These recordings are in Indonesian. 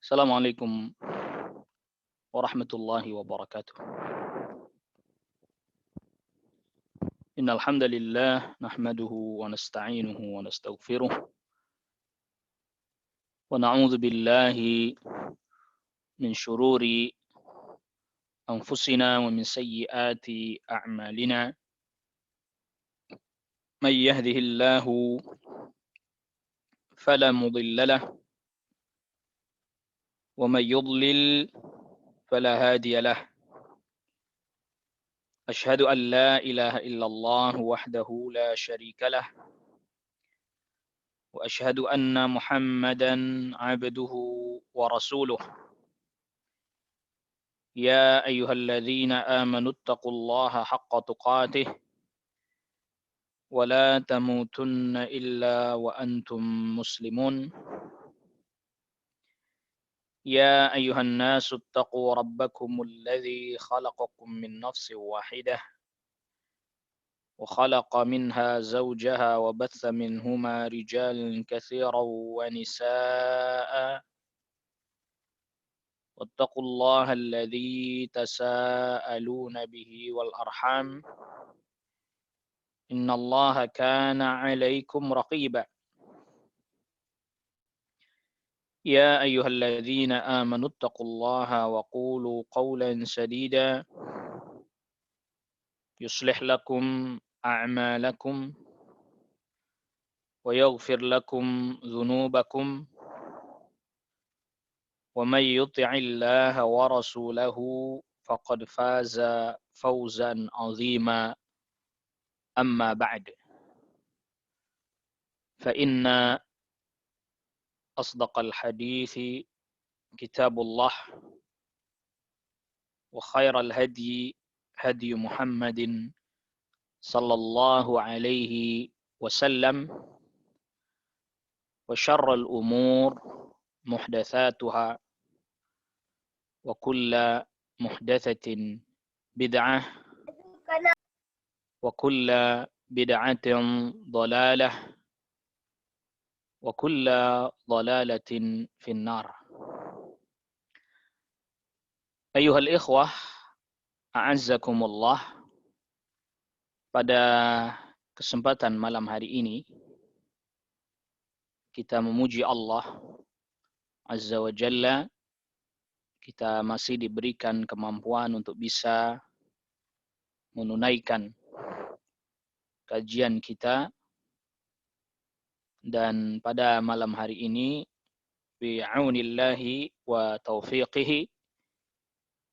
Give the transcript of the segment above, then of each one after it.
Assalamualaikum warahmatullahi wabarakatuh. Innal hamdalillah nahmaduhu wa nasta'inuhu wa nastaghfiruh wa na'udzu billahi min shururi anfusina wa min sayyiati a'malina. May yahdihillahu fala mudilla lahu wa may yudlil fala hadiya lahu. Ashhadu an la ilaha illallah wahdahu la syarika lah wa ashhadu anna Muhammadan abduhu wa rasuluh. Ya ayyuhalladzina amanu taqullaha haqqa tuqatih wa la tamutunna illa wa antum muslimun. Ya ayyuhan nasu taqu rabbakumul ladzi khalaqakum min nafsin wahidah wa khalaqa minha zawjaha wa batha minhuma rijalan katsiran wa nisaa'a wattaqullaha alladzi tasaaluna bihi wal arham innallaha kana 'alaikum raqiba. يا أيها الذين آمنوا اتقوا الله وقولوا قولا سديدا يصلح لكم أعمالكم ويغفر لكم ذنوبكم ومن يطع الله ورسوله فقد فاز فوزا عظيما. أما بعد فإن أصدق الحديث كتاب الله وخير الهدي هدي محمد صلى الله عليه وسلم وشر الأمور محدثاتها وكل محدثة بدعة وكل بدعة ضلالة وكل ضلالة في النار. أيها الإخوة a'azzakumullah. Pada kesempatan malam hari ini kita memuji Allah Azza wa Jalla. Kita masih diberikan kemampuan untuk bisa menunaikan kajian kita, dan pada malam hari ini bi'aunillahi wa taufiqihi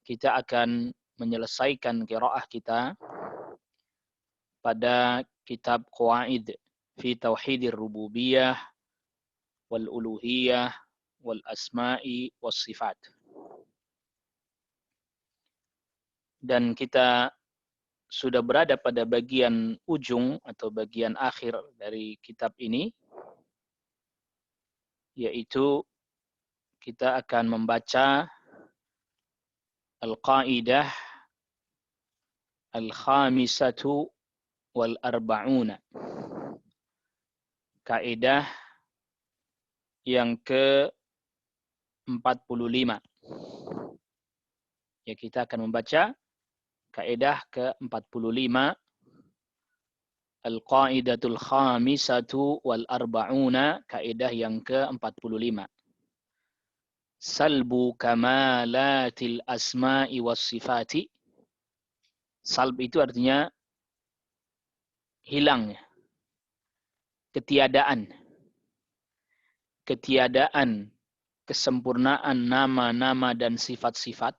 kita akan menyelesaikan qiraah kita pada kitab Qawaid fi Tauhidir Rububiyah wal Uluhiyah wal Asma'i was Sifat. Dan kita sudah berada pada bagian ujung atau bagian akhir dari kitab ini, yaitu kita akan membaca Al-Qaidah Al-Khamisatu wal Arba'una, kaidah yang ke-45. Ya, kita akan membaca kaidah ke-45, Al-Qaidatul Khamisatu wal Arba'una, kaidah yang ke-45. Salbu kamalatil asma'i was sifati. Salb itu artinya hilang, ketiadaan. Ketiadaan kesempurnaan nama-nama dan sifat-sifat,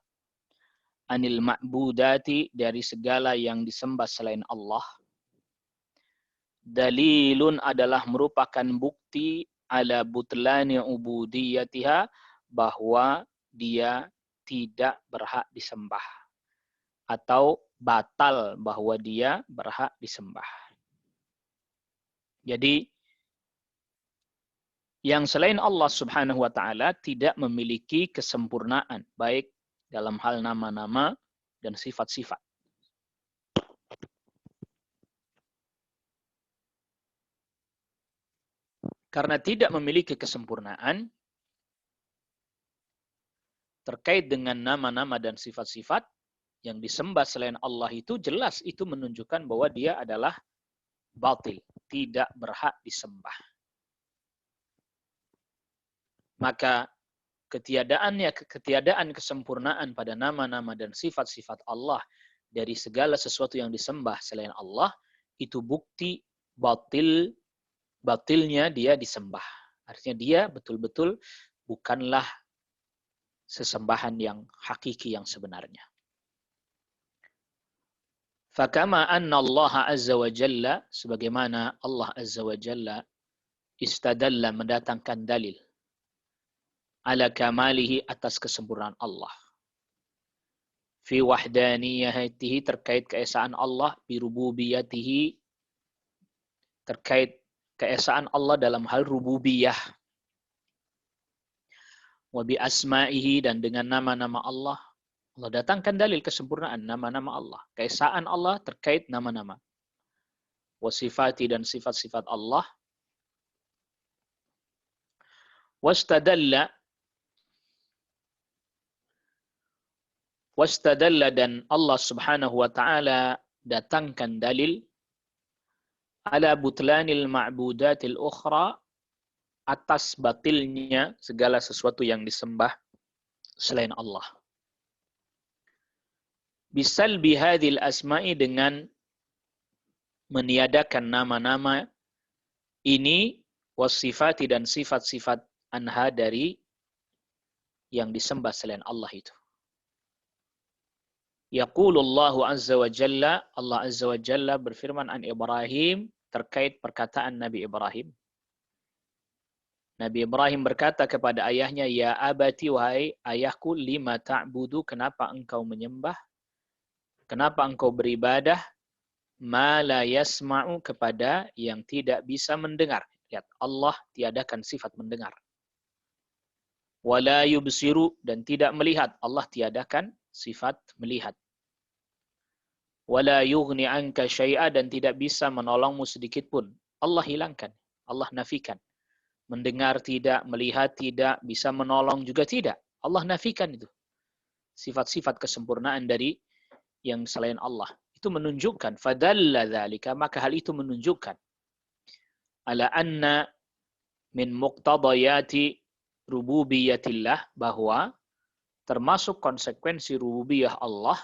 anil ma'budati, dari segala yang disembah selain Allah. Dalilun adalah merupakan bukti ala butlani ubudiyatiha, bahwa dia tidak berhak disembah atau batal bahwa dia berhak disembah. Jadi yang selain Allah Subhanahu wa taala tidak memiliki kesempurnaan baik dalam hal nama-nama dan sifat-sifat. Karena tidak memiliki kesempurnaan, terkait dengan nama-nama dan sifat-sifat yang disembah selain Allah itu jelas itu menunjukkan bahwa dia adalah batil, tidak berhak disembah. Maka ketiadaan kesempurnaan pada nama-nama dan sifat-sifat Allah dari segala sesuatu yang disembah selain Allah itu bukti batilnya dia disembah. Artinya dia betul-betul bukanlah sesembahan yang hakiki yang sebenarnya. Fakama anna Allah azza wa jalla, sebagaimana Allah azza wa jalla istadalla mendatangkan dalil ala kamalihi atas kesempurnaan Allah. Fi wahdaniyatihi terkait keesaan Allah, bi rububiyatihi terkait keesaan Allah dalam hal rububiyah. Wa bi asma'ihi dan dengan nama-nama Allah. Allah datangkan dalil kesempurnaan nama-nama Allah. Keesaan Allah terkait nama-nama. Wa sifati dan sifat-sifat Allah. Wastadalla dan Allah subhanahu wa ta'ala datangkan dalil ala butlanil ma'budatil ukhra atas batilnya segala sesuatu yang disembah selain Allah. Bisal bihadil asma'i dengan meniadakan nama-nama ini wasifati dan sifat-sifat anha dari yang disembah selain Allah itu. Yaqulullahu azza wa jalla, Allah azza wa jalla berfirman an Ibrahim terkait perkataan Nabi Ibrahim. Nabi Ibrahim berkata kepada ayahnya, ya abati, wahai ayahku, lima ta'budu, kenapa engkau menyembah? Kenapa engkau beribadah? Ma la yasma'u, kepada yang tidak bisa mendengar. Lihat, Allah tiadakan sifat mendengar. Wala yubsiru, dan tidak melihat. Allah tiadakan sifat melihat. Wala yughni anka syai'a, dan tidak bisa menolongmu sedikit pun. Allah hilangkan, Allah nafikan. Mendengar tidak, melihat tidak, bisa menolong juga tidak. Allah nafikan itu. Sifat-sifat kesempurnaan dari yang selain Allah. Itu menunjukkan, fadalla dzalika, maka hal itu menunjukkan ala anna min muqtadayati rububiyatillah, bahwa termasuk konsekuensi rububiyah Allah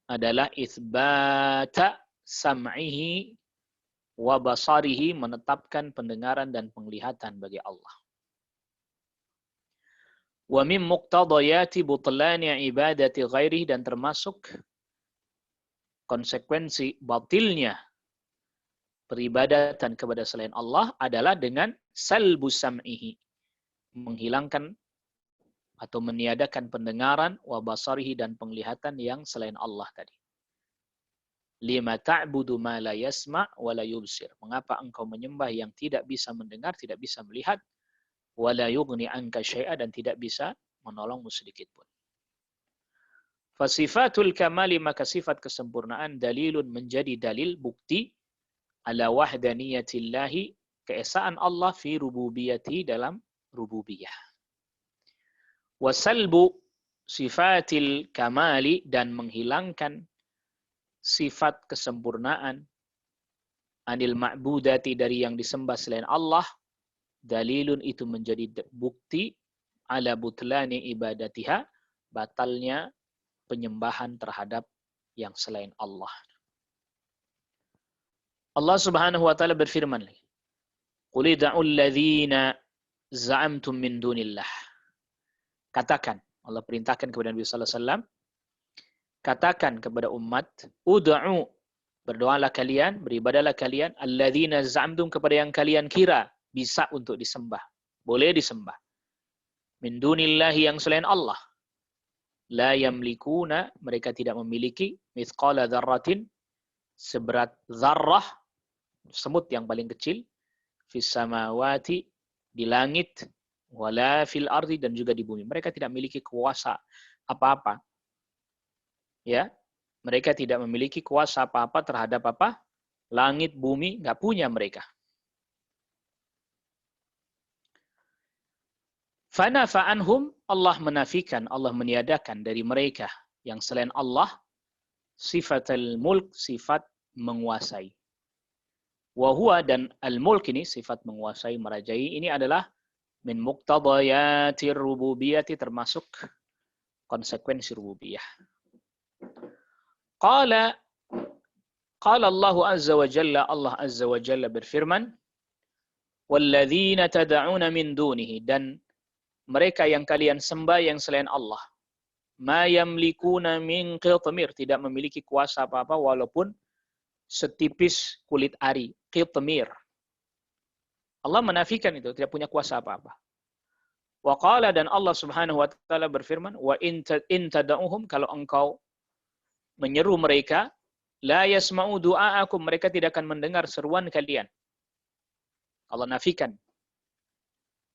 adalah itsbata sam'ihi wa basarihi, menetapkan pendengaran dan penglihatan bagi Allah. Wa min muqtadayati butlani ibadati ghairihi, dan termasuk konsekuensi batilnya peribadatan kepada selain Allah adalah dengan salbu sam'ihi, menghilangkan atau meniadakan pendengaran, wa basarihi, dan penglihatan yang selain Allah tadi. Lima ta'budu ma la yasma' wa la yubsir. Mengapa engkau menyembah yang tidak bisa mendengar, tidak bisa melihat, wa la yughni anka syai'a, dan tidak bisa menolongmu sedikit pun. Fasifatul kamali, maka sifat kesempurnaan, dalilun, menjadi dalil, bukti, ala wahdaniyatillahi, keesaan Allah, fi rububiyati, dalam rububiyah. Wasalbu sifatil kamali, dan menghilangkan sifat kesempurnaan, anil ma'budati, dari yang disembah selain Allah, dalilun, itu menjadi bukti, ala butlani ibadatiha, batalnya penyembahan terhadap yang selain Allah. Allah Subhanahu wa taala berfirman, qul id'ul ladzina za'amtum min dunillah. Katakan, Allah perintahkan kepada Nabi sallallahu alaihi wasallam, katakan kepada umat, ud'u, berdoalah kalian, beribadahlah kalian, alladzina za'amtum, kepada yang kalian kira bisa untuk disembah, boleh disembah, min dunillahi, yang selain Allah. La yamlikuna, mereka tidak memiliki, mithqala dzarratin, seberat zarrah, semut yang paling kecil, fis samawati, di langit, wala fil ardi, dan juga di bumi. Mereka tidak memiliki kuasa apa-apa. Ya, mereka tidak memiliki kuasa apa-apa terhadap apa? Langit, bumi, nggak punya mereka. Fanafa anhum, Allah menafikan, Allah meniadakan dari mereka yang selain Allah sifatul mulk, sifat menguasai. Wa huwa, dan al-mulk ini sifat menguasai, merajai, ini adalah min muqtadayatir rububiyyati, termasuk konsekuensi rububiyah. Qala Allah azza wa jalla, Allah azza wa jalla berfirman, walladzina tad'una min dunihi, dan mereka yang kalian sembah yang selain Allah, ma yamlikuna min qitmir, tidak memiliki kuasa apa-apa walaupun setipis kulit ari, qitmir. Allah menafikan itu, tidak punya kuasa apa-apa. Wa qala, dan Allah Subhanahu wa taala berfirman, wa in tad'uhum, kalau engkau menyeru mereka, la yasma'u du'aakum, mereka tidak akan mendengar seruan kalian. Allah nafikan.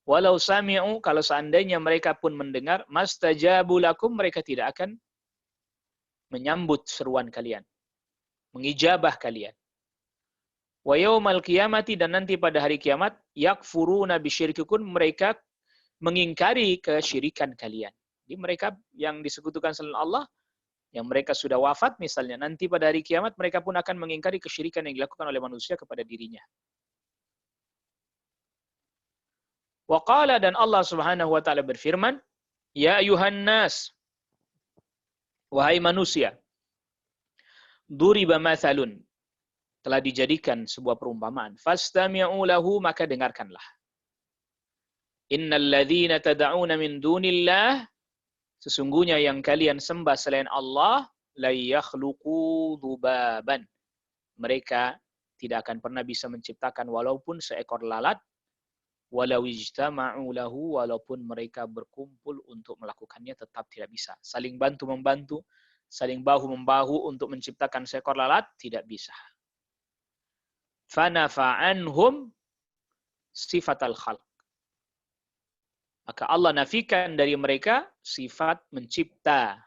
Walau sami'u, kalau seandainya mereka pun mendengar, mastajabu lakum, mereka tidak akan menyambut seruan kalian, mengijabah kalian. Wa yaumal qiyamati, dan nanti pada hari kiamat, yakfuruna bisyirkikum, mereka mengingkari kesyirikan kalian. Jadi mereka yang disekutukan selain Allah, yang mereka sudah wafat misalnya, nanti pada hari kiamat mereka pun akan mengingkari kesyirikan yang dilakukan oleh manusia kepada dirinya. Wa qala, dan Allah Subhanahu wa taala berfirman, ya ayuhan nas, wahai manusia, duriba mathalun, telah dijadikan sebuah perumpamaan, fastami'u lahu, maka dengarkanlah. Innal ladzina tad'una min dunillah, sesungguhnya yang kalian sembah selain Allah, la yakhluqu dzubaban, mereka tidak akan pernah bisa menciptakan walaupun seekor lalat, walau ijtama'u lahu, walaupun mereka berkumpul untuk melakukannya tetap tidak bisa. Saling bantu-membantu, saling bahu-membahu untuk menciptakan seekor lalat, tidak bisa. Fanafa'anhum sifatal khalq, maka Allah nafikan dari mereka sifat mencipta.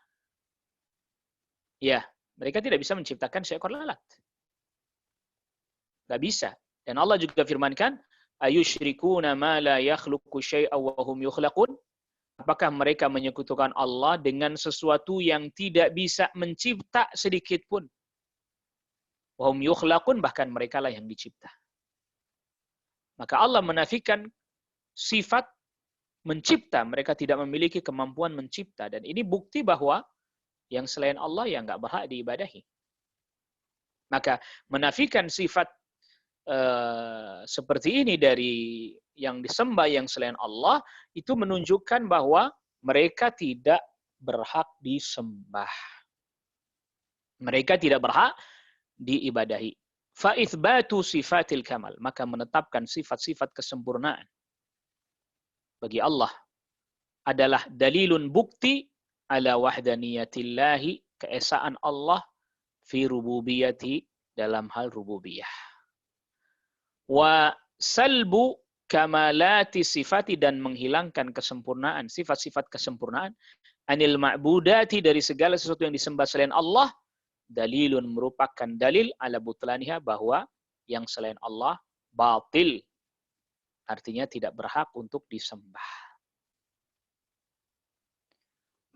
Ya, mereka tidak bisa menciptakan seekor lalat. Tidak bisa. Dan Allah juga firmankan, ayusyrikuna ma la yakhluqu syai'an wa hum yukhlaqun, apakah mereka menyekutukan Allah dengan sesuatu yang tidak bisa mencipta sedikit pun. Wa hum yukhlaqun, bahkan mereka lah yang dicipta. Maka Allah menafikan sifat mencipta, mereka tidak memiliki kemampuan mencipta, dan ini bukti bahwa yang selain Allah yang nggak berhak diibadahi. Maka menafikan sifat seperti ini dari yang disembah yang selain Allah, itu menunjukkan bahwa mereka tidak berhak disembah. Mereka tidak berhak diibadahi. Fa itsbatu sifatil kamal, maka menetapkan sifat-sifat kesempurnaan bagi Allah adalah dalilun, bukti ala wahdaniyatillahi, keesaan Allah fi rububiyati, dalam hal rububiyah. Wa salbu kamalati sifati, dan menghilangkan kesempurnaan, sifat-sifat kesempurnaan, anil ma'budati, dari segala sesuatu yang disembah selain Allah, dalilun, merupakan dalil ala butlaniha, bahwa yang selain Allah batil, artinya tidak berhak untuk disembah.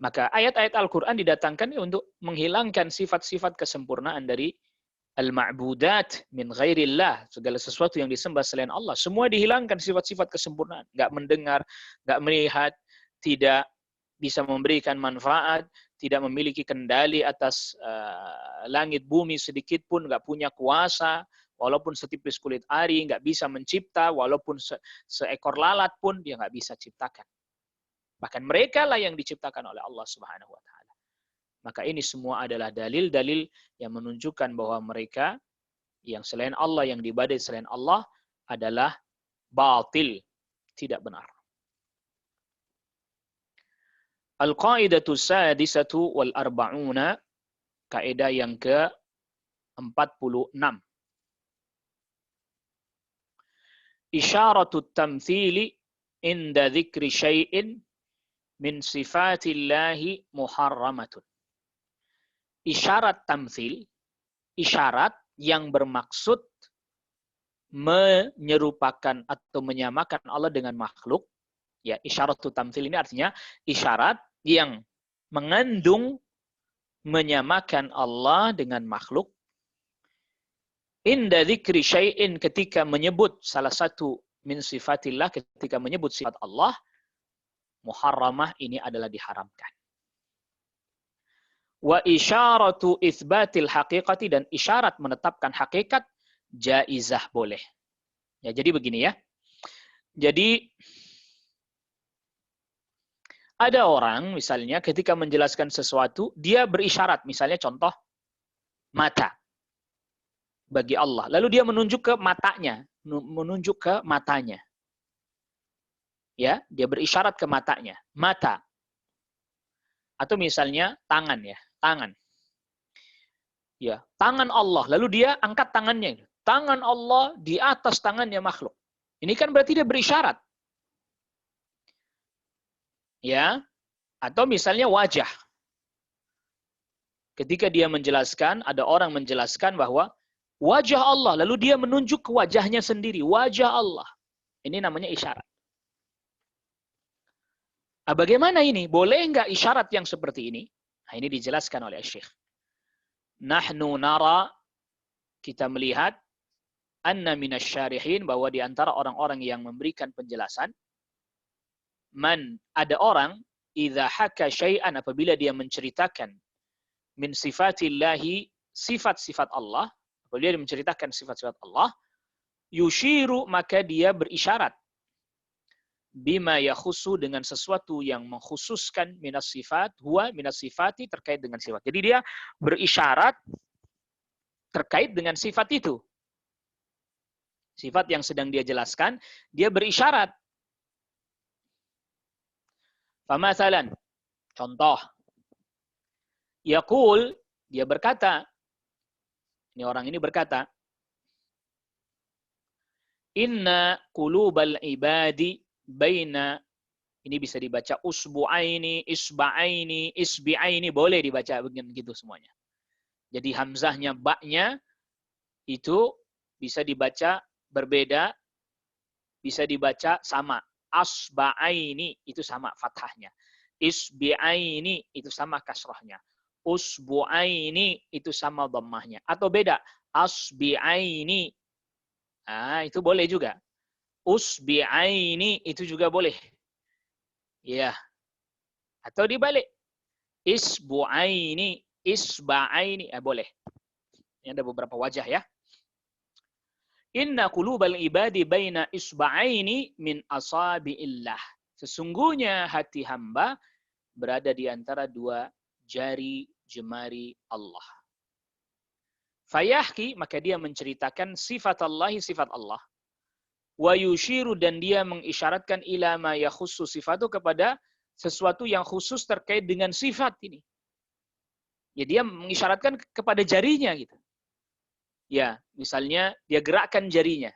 Maka ayat-ayat Al-Quran didatangkan untuk menghilangkan sifat-sifat kesempurnaan dari al-ma'budat min ghairillah, segala sesuatu yang disembah selain Allah, semua dihilangkan sifat-sifat kesempurnaan. Nggak mendengar, nggak melihat, tidak bisa memberikan manfaat, tidak memiliki kendali atas langit bumi sedikit pun, nggak punya kuasa, walaupun setipis kulit ari, nggak bisa mencipta, walaupun seekor lalat pun dia nggak bisa ciptakan. Bahkan mereka lah yang diciptakan oleh Allah Subhanahu wa taala. Maka ini semua adalah dalil-dalil yang menunjukkan bahwa mereka yang selain Allah, yang diibadahi selain Allah adalah batil, tidak benar. Al-qaidatu sadisatu wal arba'una, kaidah yang ke-46. Isyaratu tamthili inda dzikri syai'in min sifatillahi muharramatun. Isyarat tamthil, isyarat yang bermaksud menyerupakan atau menyamakan Allah dengan makhluk, Ya, isyaratu tamtsil ini artinya isyarat yang mengandung menyamakan Allah dengan makhluk. Inda dzikri syai'in, ketika menyebut salah satu min sifatillah, ketika menyebut sifat Allah, muharramah, ini adalah diharamkan. Wa isyaratu itsbatil haqiqati, dan isyarat menetapkan hakikat, jaizah, boleh. Ya, jadi begini ya. Jadi ada orang misalnya ketika menjelaskan sesuatu, dia berisyarat, misalnya contoh mata bagi Allah. Lalu dia menunjuk ke matanya, menunjuk ke matanya. Ya, dia berisyarat ke matanya, mata. Atau misalnya tangan ya, tangan. Ya, tangan Allah. Lalu dia angkat tangannya. Tangan Allah di atas tangannya makhluk. Ini kan berarti dia berisyarat. Ya, atau misalnya wajah. Ketika dia menjelaskan, ada orang menjelaskan bahwa wajah Allah, lalu dia menunjuk ke wajahnya sendiri, wajah Allah. Ini namanya isyarat. Nah, bagaimana ini? Boleh nggak isyarat yang seperti ini? Nah, ini dijelaskan oleh Syekh. Nahnu nara, kita melihat, anna minasyarihin, bahwa di antara orang-orang yang memberikan penjelasan, man, ada orang, idza haka syai'an, apabila dia menceritakan min sifatillahi, sifat-sifat Allah, apabila dia menceritakan sifat-sifat Allah, yushiru, maka dia berisyarat, bima yakhusu, dengan sesuatu yang mengkhususkan minas sifat, huwa minas sifati, terkait dengan sifat. Jadi dia berisyarat terkait dengan sifat itu. Sifat yang sedang dia jelaskan, dia berisyarat. Famathalan, contoh, yaqul, dia berkata, ini orang ini berkata, inna qulubal ibadi baina, ini bisa dibaca usbu'aini, isba'aini, isbi'aini, boleh dibaca begitu semuanya. Jadi hamzahnya, ba'nya itu bisa dibaca berbeda, bisa dibaca sama. Asba'aini itu sama fathahnya. Isbi'aini itu sama kasrahnya. Usbu'aini itu sama dhammahnya. Atau beda, asbi'aini. Ah, itu boleh juga. Usbi'aini itu juga boleh. Ya. Atau dibalik. Isbu'aini, isba'aini, boleh. Ini ada beberapa wajah ya. Inna qulubal ibadi baina isba'aini min asabi'illah. Sesungguhnya hati hamba berada di antara dua jari jemari Allah. Fayahki, maka dia menceritakan sifat Allah, sifat Allah. Wa yushiru, dan dia mengisyaratkan ila ma yakhussu sifatu, kepada sesuatu yang khusus terkait dengan sifat ini. Ya, dia mengisyaratkan kepada jarinya gitu. Ya, misalnya dia gerakkan jarinya.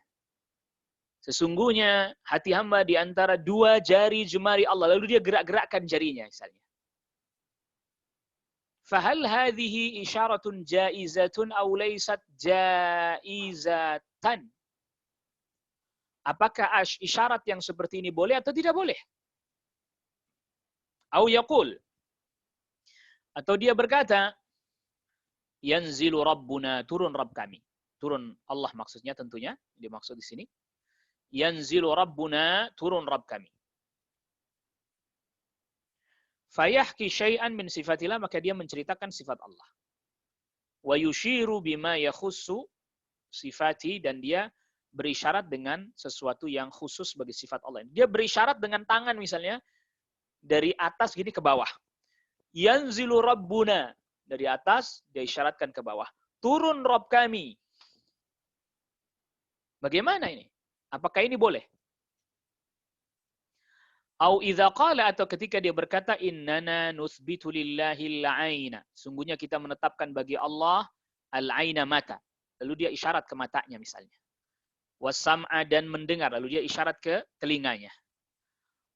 Sesungguhnya hati hamba di antara dua jari jemari Allah, lalu dia gerak-gerakkan jarinya misalnya. Fahal hadhihi isyaratun jaizatun aw laysat jaizatan? Apakah isyarat yang seperti ini boleh atau tidak boleh? Au yaqul, atau dia berkata, yanzilu rabbuna, turun Rabb kami. Turun Allah maksudnya tentunya, dimaksud di sini. Yanzilu rabbuna, turun Rabb kami. Fayahki syai'an min sifatillah, maka dia menceritakan sifat Allah. Wa yushiru bima yakhussu sifati, dan dia berisyarat dengan sesuatu yang khusus bagi sifat Allah. Dia berisyarat dengan tangan misalnya, dari atas gini ke bawah. Yanzilu rabbuna, dari atas dia isyaratkan ke bawah. Turun Rabb kami. Bagaimana ini? Apakah ini boleh? Au idza qala, atau ketika dia berkata, innana nuthbitu lillahil aina, sungguhnya kita menetapkan bagi Allah al-aina, mata. Lalu dia isyarat ke matanya misalnya. Wasam'a, dan mendengar, lalu dia isyarat ke telinganya.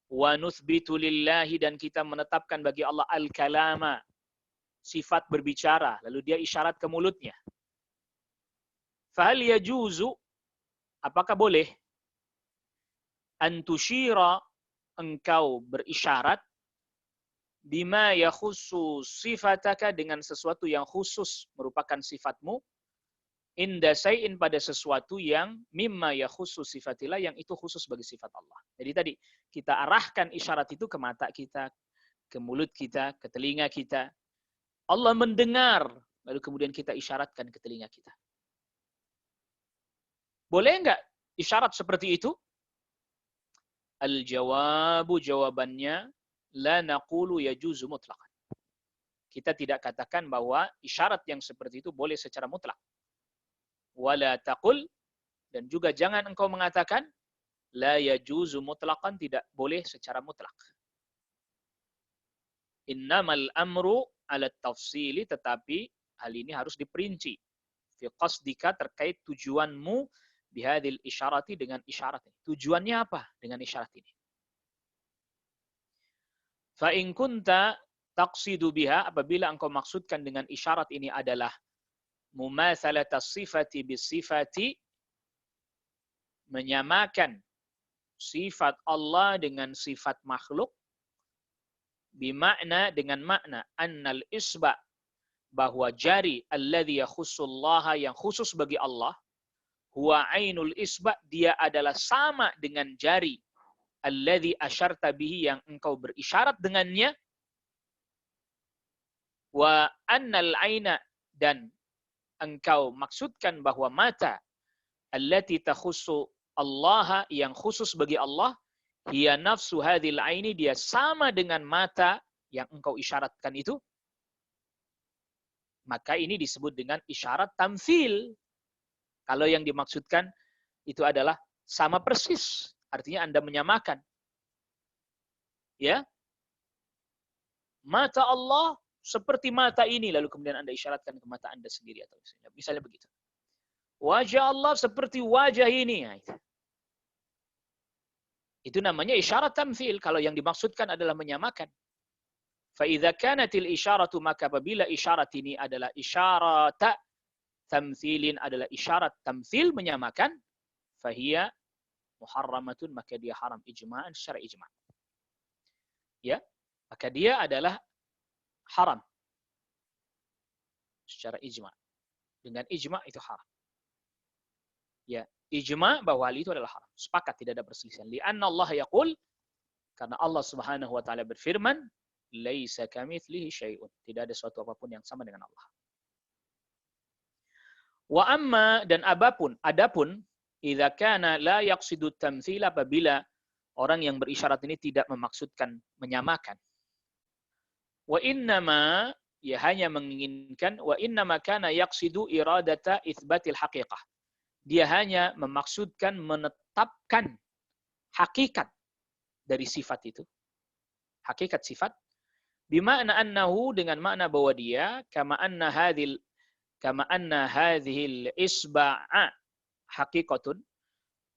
Wa nuthbitu lillahi, dan kita menetapkan bagi Allah al-kalama, sifat berbicara, lalu dia isyarat ke mulutnya. Fahal yajuzu, apakah boleh, antushira, engkau berisyarat bima yakhussu sifataka dengan sesuatu yang khusus merupakan sifatmu inda syai'in pada sesuatu yang mimma yakhussu sifatillah yang itu khusus bagi sifat Allah. Jadi tadi kita arahkan isyarat itu ke mata kita, ke mulut kita, ke telinga kita. Allah mendengar, lalu kemudian kita isyaratkan ke telinga kita. Boleh enggak isyarat seperti itu? Al-jawabu, jawabannya la naqulu yajuzu mutlaqan. Kita tidak katakan bahwa isyarat yang seperti itu boleh secara mutlak. Wala taqul, dan juga jangan engkau mengatakan la yajuzu mutlaqan, tidak boleh secara mutlak. Innamal amru ala tafsili, tetapi hal ini harus diperinci. Fi qasdika, terkait tujuanmu bihadil isyarati, dengan isyarat ini. Tujuannya apa dengan isyarat ini? Fa in kunta taqsidu biha, apabila engkau maksudkan dengan isyarat ini adalah mumatsalata sifati bisifati, menyamakan sifat Allah dengan sifat makhluk, bimakna, dengan makna annal isba, bahwa jari alladhi yakhussullaha, yang khusus bagi Allah, huwa ainul isba, dia adalah sama dengan jari alladhi asyarta bihi, yang engkau berisyarat dengannya, wa annal aina, dan engkau maksudkan bahwa mata allati takhussu Allah, yang khusus bagi Allah, hiya nafsu hadhil aini, dia sama dengan mata yang engkau isyaratkan itu, maka ini disebut dengan isyarat tamtsil. Kalau yang dimaksudkan itu adalah sama persis, artinya Anda menyamakan. Ya, mata Allah seperti mata ini, lalu kemudian Anda isyaratkan ke mata Anda sendiri, atau misalnya begitu. Wajah Allah seperti wajah ini. Itu namanya isyarat tamtsil, kalau yang dimaksudkan adalah menyamakan. Fa idza kanatil isyaratu, maka apabila isyarat ini adalah isyarat tamtsilin, adalah isyarat tamtsil, menyamakan, fahiya muharramatun, maka dia haram ijma'an, secara ijma'. Ya, maka dia adalah haram secara ijma'. Dengan ijma' itu haram. Ya, ijma' bahwa hal itu adalah haram. Sepakat, tidak ada perselisihan. Li'anna Allah yaqul, karena Allah Subhanahu wa taala berfirman, laisa kamitslihi syai'un, tidak ada suatu apapun yang sama dengan Allah. Wa amma, dan adapun idza kana la yaqsidu tamtsil, apabila orang yang berisyarat ini tidak memaksudkan menyamakan. Wa innama, ia hanya menginginkan, wa innama kana yaqsidu iradata itsbatil haqiqah, dia hanya memaksudkan menetapkan hakikat dari sifat itu, hakikat sifat, bimakna annahu, dengan makna bahwa dia kama anna hadhil isba'a haqiqatun,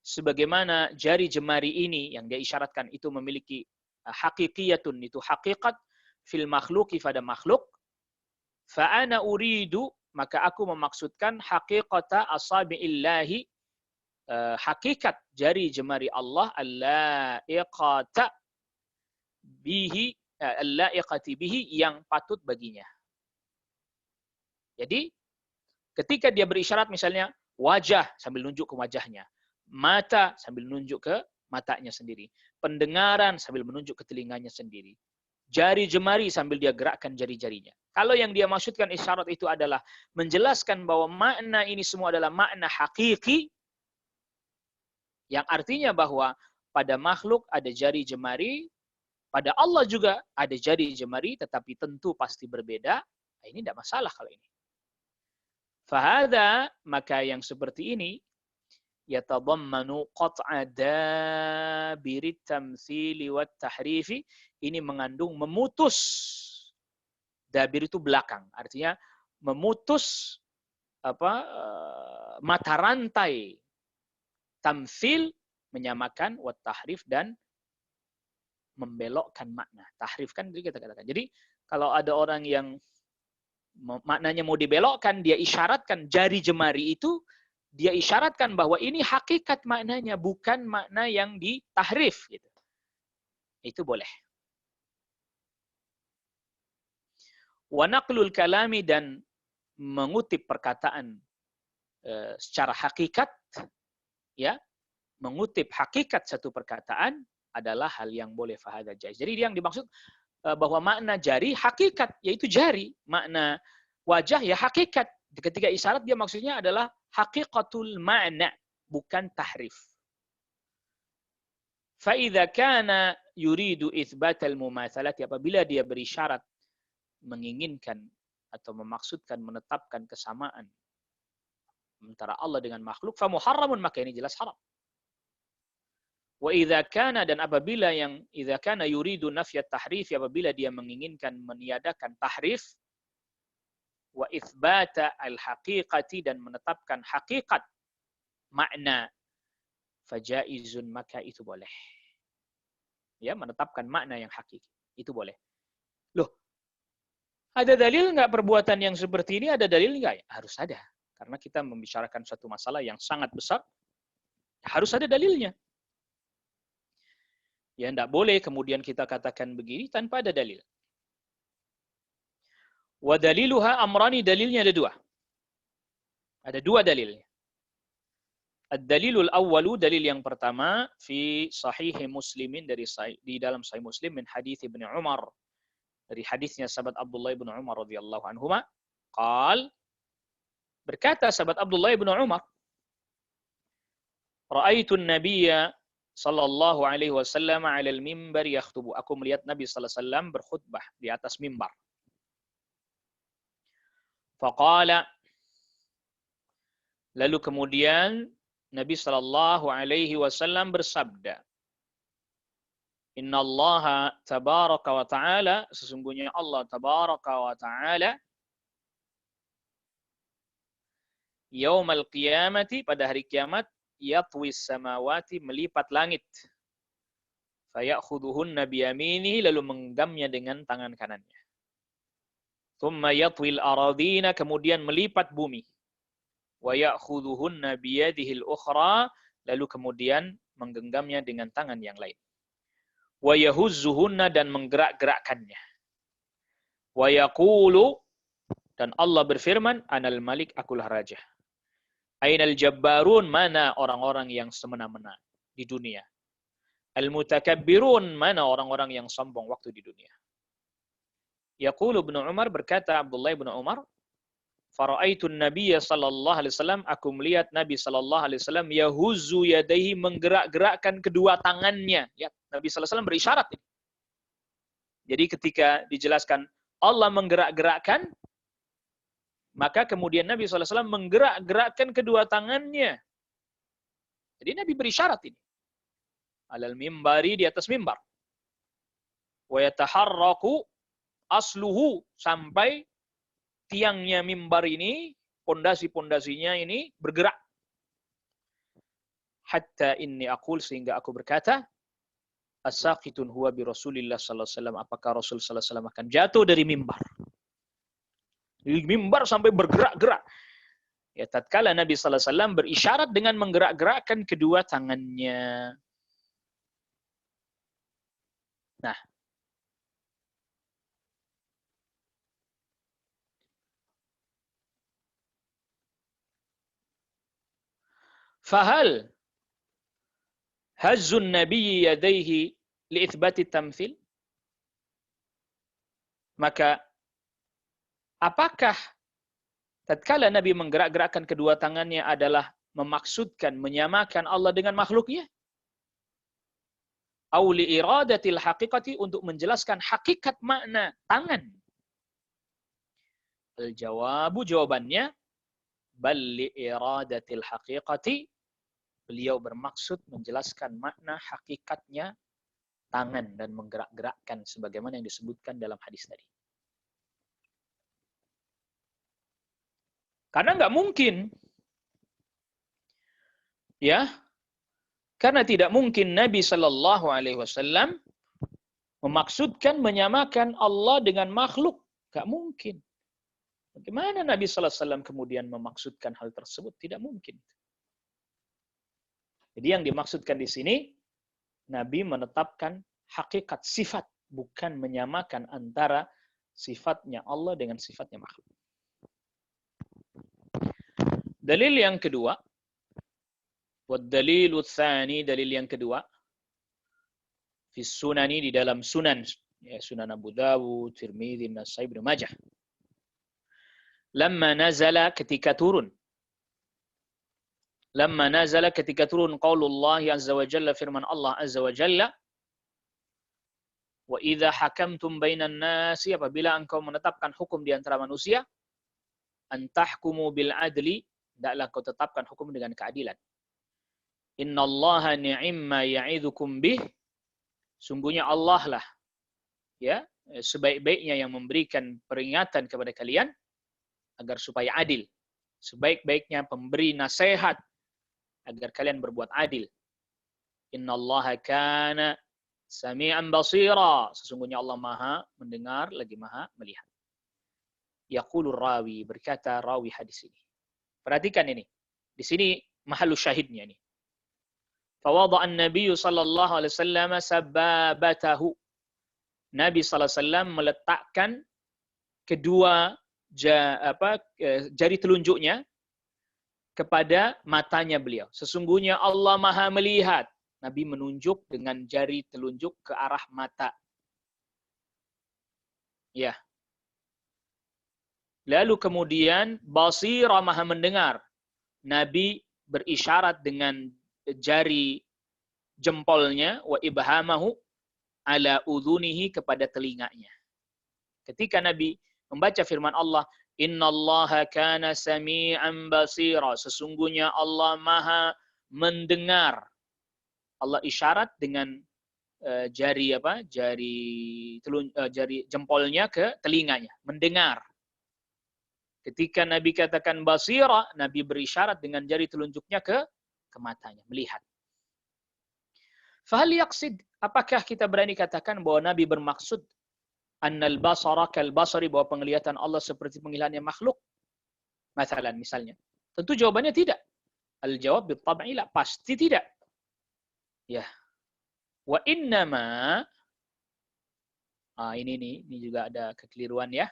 sebagaimana jari jemari ini yang dia isyaratkan itu memiliki haqiqiyatun, itu hakikat, fil makhluqi, pada makhluk, fa ana uridu, maka aku memaksudkan haqiqata asabi'illahi, hakikat jari jemari Allah, al-la'iqata bihi, al-la'iqati bihi, yang patut baginya. Jadi ketika dia berisyarat misalnya wajah sambil nunjuk ke wajahnya, mata sambil nunjuk ke matanya sendiri, pendengaran sambil menunjuk ke telinganya sendiri, jari jemari sambil dia gerakkan jari-jarinya. Kalau yang dia maksudkan isyarat itu adalah menjelaskan bahwa makna ini semua adalah makna hakiki, yang artinya bahwa pada makhluk ada jari jemari, pada Allah juga ada jari jemari, tetapi tentu pasti berbeda. Nah, ini tidak masalah kalau ini. Fahada, maka yang seperti ini, yatadammanu qat'a dabirit tamtsili wat tahrifi, ini mengandung memutus, dabir itu belakang, artinya memutus mata rantai tamtsil, menyamakan, wat tahrif, dan membelokkan makna. Tahrif kan kita katakan. Jadi kalau ada orang yang maknanya mau dibelokkan, dia isyaratkan jari jemari itu, dia isyaratkan bahwa ini hakikat maknanya, bukan makna yang ditahrif. Gitu. Itu boleh. Wa naqlul kalami, dan mengutip perkataan secara hakikat, ya, mengutip hakikat satu perkataan adalah hal yang boleh, fahadha jaiz. Jadi yang dimaksud bahwa makna jari hakikat, yaitu jari. Makna wajah ya hakikat. Ketika isyarat dia maksudnya adalah hakikatul ma'na, bukan tahrif. Fa idza kana yuridu itsbatal mumatsalati, apabila dia berisyarat menginginkan atau memaksudkan menetapkan kesamaan antara Allah dengan makhluk, fa muharramun, maka ini jelas haram. Wa idza kana, dan apabila yang idza kana yuridu nafyat tahrif, apabila dia menginginkan meniadakan tahrif, wa itsbata al-haqiqati, dan menetapkan hakikat makna, fajaizun, maka itu boleh. Ya, menetapkan makna yang hakiki, itu boleh. Loh, ada dalil nggak perbuatan yang seperti ini? Ada dalil nggak? Ya, harus ada. Karena kita membicarakan satu masalah yang sangat besar, harus ada dalilnya. Ya, tidak boleh kemudian kita katakan begini tanpa ada dalil. Wa daliluha amrani, dalilnya ada dua. Ada dua dalilnya. Ad-dalilul awwalu, dalil yang pertama, fi sahih muslimin, di dalam sahih muslim, min hadits Ibnu Umar, dari hadisnya sahabat Abdullah bin Umar radhiyallahu anhuma, qal, berkata sahabat Abdullah bin Umar, ra'aitu an-nabiyya sallallahu alaihi wasallam 'ala al-mimbar yakhutubu, aku melihat Nabi sallallahu alaihi wasallam berkhutbah di atas mimbar. Faqala, lalu kemudian Nabi sallallahu alaihi wasallam bersabda, innallaha tabaraka wa ta'ala, sesungguhnya Allah tabaraka wa ta'ala, yaumal qiyamati, pada hari kiamat, yatwis samawati, melipat langit, fayakhudhuhunna biyaminihi, lalu menggenggamnya dengan tangan kanannya. Thumma yatwil aradina, kemudian melipat bumi, wa ya'khudhuhunna biyadihi al-ukhra, lalu kemudian menggenggamnya dengan tangan yang lain. Wa yahuzzuhunna, dan menggerak-gerakkannya. Wa yaqulu, dan Allah berfirman, anal malik, akulah raja. Ainal jabbarun, mana orang-orang yang semena-mena di dunia. Al-mutakabbirun, mana orang-orang yang sombong waktu di dunia. Yaqulu Ibnu Umar, berkata Abdullah bin Umar, fara'aitu an-nabiyya sallallahu alaihi wasallam, aku melihat Nabi sallallahu alaihi wasallam yahuzzu yadayhi, menggerak-gerakkan kedua tangannya. Lihat, Nabi sallallahu alaihi wasallam berisyarat ini. Jadi ketika dijelaskan Allah menggerak-gerakkan, maka kemudian Nabi SAW menggerak-gerakkan kedua tangannya. Jadi Nabi berisyarat ini. Alal mimbari, di atas mimbar. Wa yataharraku asluhu, sampai tiangnya mimbar ini, pondasi-pondasinya ini bergerak. Hatta inni aqul, sehingga aku berkata, as-saqitun huwa bi Rasulillah sallallahu alaihi wasallam, apakah Rasul sallallahu alaihi wasallam akan jatuh dari mimbar? Di mimbar sampai bergerak-gerak. Ya, tatkala Nabi sallallahu alaihi wasallam berisyarat dengan menggerak-gerakkan kedua tangannya. Nah, fahal hazzun nabiyyi yadayhi li itsbati tamthil? Maka apakah tatkala Nabi menggerak-gerakkan kedua tangannya adalah memaksudkan menyamakan Allah dengan makhluknya? Au li iradatil haqiqati, untuk menjelaskan hakikat makna tangan? Al-jawabu, jawabannya, bal li iradatil haqiqati, beliau bermaksud menjelaskan makna hakikatnya tangan dan menggerak-gerakkan sebagaimana yang disebutkan dalam hadis tadi. Karena nggak mungkin, ya, karena tidak mungkin Nabi Shallallahu Alaihi Wasallam memaksudkan menyamakan Allah dengan makhluk, nggak mungkin. Bagaimana Nabi Sallallahu Alaihi Wasallam kemudian memaksudkan hal tersebut? Tidak mungkin. Jadi yang dimaksudkan di sini, Nabi menetapkan hakikat sifat, bukan menyamakan antara sifatnya Allah dengan sifatnya makhluk. Dalil yang kedua, dalil tsani, dalil yang kedua, fi sunani, di dalam sunan, ya, Sunan Abu Dawud, Tirmidzi, Nasai, Ibnu Majah. Lamma nazala, ketika turun. Lamma nazala, ketika turun qaulullah azza wa jalla, firman Allah azza wa jalla, wa idza hakamtum bainan nasi, apabila engkau menetapkan hukum di antara manusia, antahkumu bil adli, hendaklah kau tetapkan hukum dengan keadilan. Innallaha ni'imma ya'idzukum bih, sungguhnya Allah lah, ya, sebaik-baiknya yang memberikan peringatan kepada kalian agar supaya adil. Sebaik-baiknya pemberi nasihat agar kalian berbuat adil. Innallaha kana sami'an basira, sesungguhnya Allah Maha mendengar lagi Maha melihat. Yaqulur rawi, berkata rawi hadis ini. Perhatikan ini. Di sini mahallu syahidnya ini. Fawada'an Nabi sallallahu alaihi wasallam sababatahu. Nabi sallallahu alaihi wasallam meletakkan kedua jari telunjuknya kepada matanya beliau. Sesungguhnya Allah Maha melihat. Nabi menunjuk dengan jari telunjuk ke arah mata. Ya. Lalu kemudian basira, Maha mendengar. Nabi berisyarat dengan jari jempolnya, wa ibhamahu ala udhunihi, kepada telinganya. Ketika Nabi membaca firman Allah, innallaha kana sami'an basira, sesungguhnya Allah Maha mendengar. Allah isyarat dengan jari jempolnya ke telinganya, mendengar. Ketika Nabi katakan basira, Nabi berisyarat dengan jari telunjuknya ke matanya, melihat. Fahal yaqsid, apakah kita berani katakan bahwa Nabi bermaksud annal basara kal basari, bahwa penglihatan Allah seperti penglihatannya makhluk? Misalnya. Tentu jawabannya tidak. Al-jawab bitab'i la, pasti tidak. Ya. Wa innama, ini juga ada kekeliruan ya.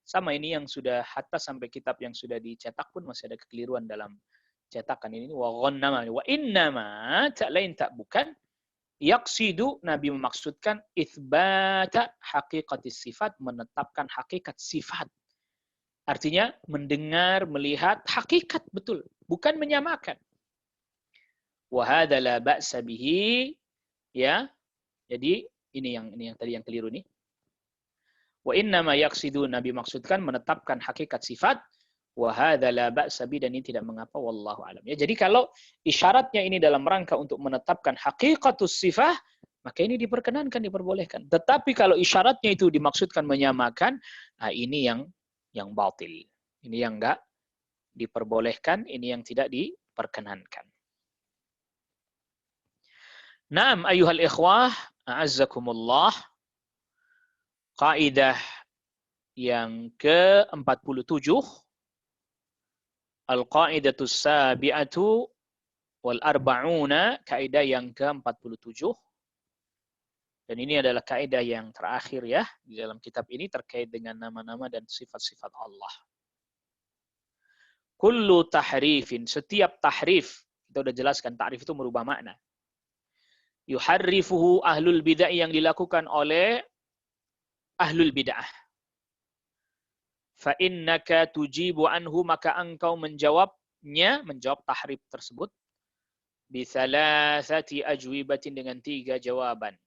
Sama ini yang sudah, hatta sampai kitab yang sudah dicetak pun masih ada kekeliruan dalam cetakan ini. Wa ghannama, wa innama, tak lain tak bukan, yaqsidu, Nabi memaksudkan itsbata haqiqatis sifat, menetapkan hakikat sifat. Artinya mendengar, melihat hakikat betul, bukan menyamakan. Wa hadza la ba'sa bihi, ya. Jadi ini yang tadi yang keliru nih. Wa innama yaqsidu, Nabi maksudkan menetapkan hakikat sifat. Wa hadza la ba'sa bi, dan ini tidak mengapa, wallahu alam. Ya, jadi kalau isyaratnya ini dalam rangka untuk menetapkan hakikatus sifah, maka ini diperkenankan, diperbolehkan. Tetapi kalau isyaratnya itu dimaksudkan menyamakan, ini yang batil. Ini yang enggak diperbolehkan, ini yang tidak diperkenankan. Naam ayuhal ikhwah, a'azzakumullah. Kaidah yang ke-47, al-qaidatus sabi'atu wal arba'una, kaidah yang ke-47. Dan ini adalah kaidah yang terakhir ya di dalam kitab ini terkait dengan nama-nama dan sifat-sifat Allah. Kullu tahrifin, setiap tahrif, kita udah jelaskan tahrif itu merubah makna. Yuharrifuhu ahlul bid'ah, yang dilakukan oleh ahlul bid'ah. Fa innaka tujibu anhu, maka engkau menjawab tahrif tersebut, bi thalathati ajwibatin, dengan 3 jawaban.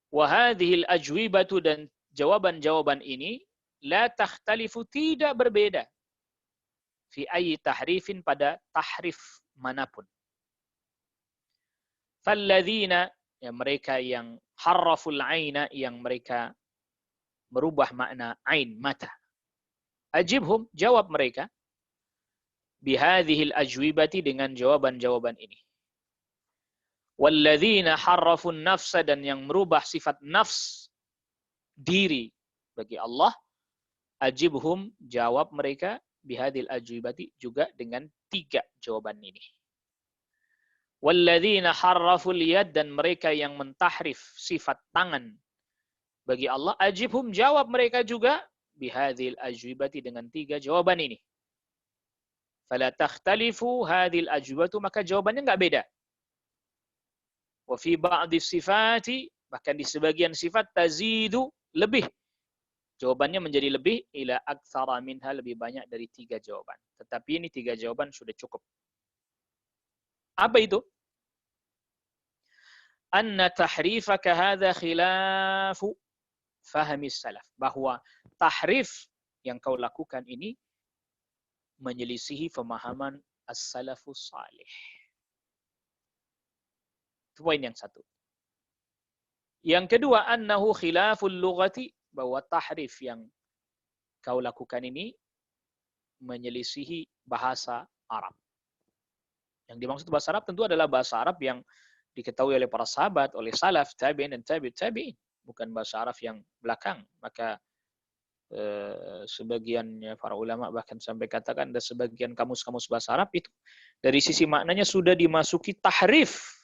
Wa hadhil ajwibatu, dan jawaban-jawaban ini, la takhtalifu, tidak berbeda, fi ayyi tahrifin, pada tahrif manapun. Falladzina, ya, mereka yang harraful aina, yang mereka merubah makna ain, mata. Ajibhum, jawab mereka, bihadhil ajwibati, dengan jawaban-jawaban ini. Walladzina harrafun nafsa, dan yang merubah sifat nafs, diri bagi Allah, ajibhum, jawab mereka, bihadhil ajwibati, juga dengan 3 jawaban ini. Walladzina harraful yad, dan mereka yang mentahrif sifat tangan bagi Allah, ajibhum, jawab mereka juga bihadhil ajwibati, dengan 3 jawaban ini. Fala takhtalifu hadhil ajwibatu, maka jawabannya enggak beda. Wa fi ba'di sifati, bahkan di sebagian sifat, tazidu, lebih. Jawabannya menjadi lebih, ila aktsara minha, lebih banyak dari 3 jawaban. Tetapi ini 3 jawaban sudah cukup. Apa itu? Anna tahrifaka hadza khilafu fahmi salaf. Bahwa tahrif yang kau lakukan ini menyelisihi pemahaman as-salafus salih. Itu poin yang satu. Yang kedua, annahu khilaful lughati, bahwa tahrif yang kau lakukan ini menyelisihi bahasa Arab. Yang dimaksud bahasa Arab tentu adalah bahasa Arab yang diketahui oleh para sahabat, oleh salaf, tabi'in dan tabi'in, bukan bahasa Arab yang belakang. Maka sebagian para ulama bahkan sampai katakan ada sebagian kamus-kamus bahasa Arab itu dari sisi maknanya sudah dimasuki tahrif.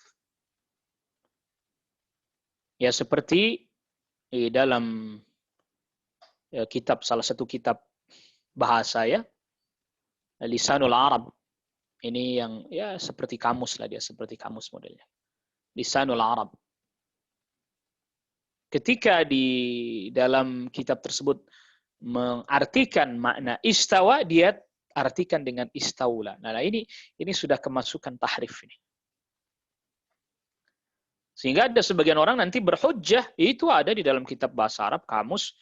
Ya seperti dalam kitab, salah satu kitab bahasa ya, Lisanul Arab. Ini yang ya seperti kamus lah, dia seperti kamus modelnya. Lisanul Arab. Ketika di dalam kitab tersebut mengartikan makna istawa, dia artikan dengan istaula. Nah, ini sudah kemasukan tahrif ini. Sehingga ada sebagian orang nanti berhujjah, itu ada di dalam kitab bahasa Arab, kamus,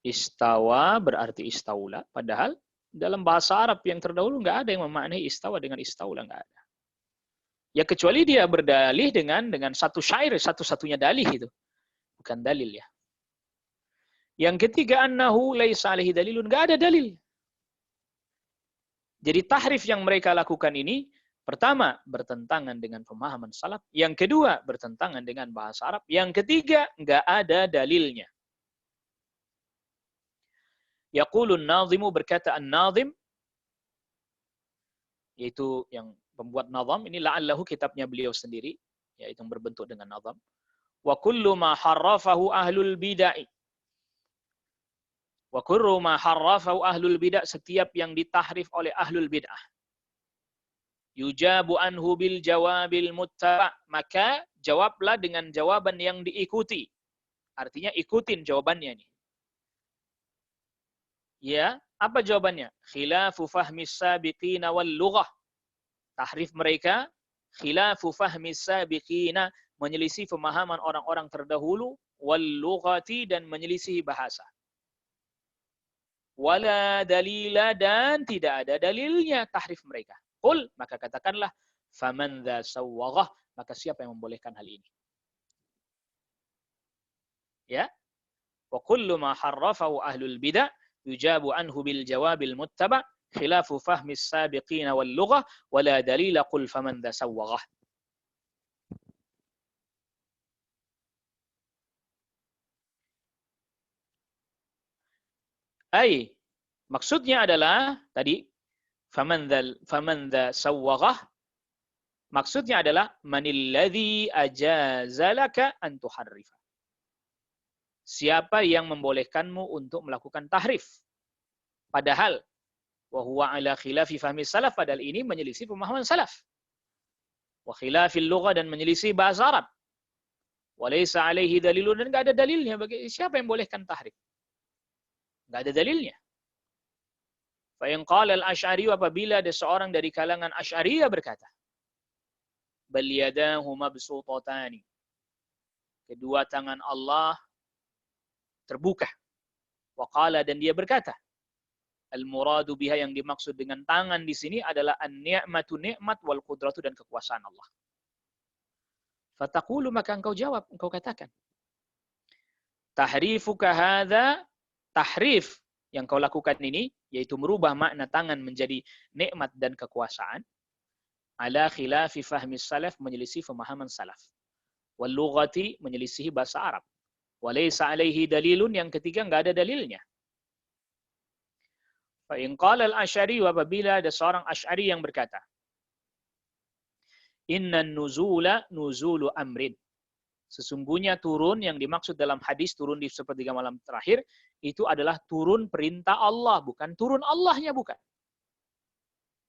istawa berarti istaula. Padahal dalam bahasa Arab yang terdahulu nggak ada yang memaknai istawa dengan istaula, nggak ada. Ya kecuali dia berdalih dengan satu syair, satu-satunya dalih itu. Bukan dalil ya. Yang ketiga, annahu laisa alaihi dalilun, nggak ada dalil. Jadi tahrif yang mereka lakukan ini, pertama bertentangan dengan pemahaman salaf, yang kedua bertentangan dengan bahasa Arab, yang ketiga nggak ada dalilnya. Yaqulun nazimu, berkata an-nazim, yaitu yang pembuat nazam, ini la'allahu kitabnya beliau sendiri, yaitu yang berbentuk dengan nazam. Wa kullu ma harrafahu ahlul bid'ah. Wa kullu ma harrafahu ahlul bid'ah, setiap yang ditahrif oleh ahlul bid'ah. Yujabu anhu bil jawabil muttaba', maka jawablah dengan jawaban yang diikuti. Artinya ikutin jawabannya nih. Ya, apa jawabannya? Khilafu fahmis sabiqina wal lughah. Tahrif mereka khilafu fahmis sabiqina, menyelisih pemahaman orang-orang terdahulu, wal lughati, dan menyelisih bahasa. Wala dalila, dan tidak ada dalilnya tahrif mereka. Qul, maka katakanlah, faman dza sawwaghah, maka siapa yang membolehkan hal ini? Ya. Wa kullu ma harrafahu ahlul bid'ah yujabu anhu bil jawabil muttaba' khilafu fahmis sabiqina wal lughah wala dalila qul faman dza sawwaghah. Ai, maksudnya adalah tadi faman dza sawwaghah, maksudnya adalah manil ladzi ajazalaka an tuharrifa. Siapa yang membolehkanmu untuk melakukan tahrif? Padahal wa huwa ala khilafi fahmi salaf, padahal ini menyelisih pemahaman salaf. Wa khilafil lughah, dan menyelisih bahasa Arab. Wa laysa alaihi dalilun, dan enggak ada dalilnya. Bagi siapa yang bolehkan tahrif? Enggak ada dalilnya. Fa in qala al-Asy'ari, apabila ada seorang dari kalangan Asy'ariyah berkata, bal yadahu mabsutatani, kedua tangan Allah terbuka. Wa qala, dan dia berkata, al-muradu biha, yang dimaksud dengan tangan di sini adalah an-ni'matu, nikmat, wal qudratu, dan kekuasaan Allah. Fataqulu, maka engkau jawab, engkau katakan, tahrifuka hadza, tahrif yang kau lakukan ini, yaitu merubah makna tangan menjadi nikmat dan kekuasaan, ala khilafi fahmi salaf, menyelisih pemahaman salaf, wal lughati, menyelisih bahasa Arab, walaysa alaihi dalilun, yang ketiga enggak ada dalilnya. Fa in qala al-Asy'ari, apabila ada seorang Asy'ari yang berkata, Innan nuzula nuzulu amrin. Sesungguhnya turun yang dimaksud dalam hadis turun di sepertiga malam terakhir itu adalah turun perintah Allah, bukan turun Allahnya, bukan.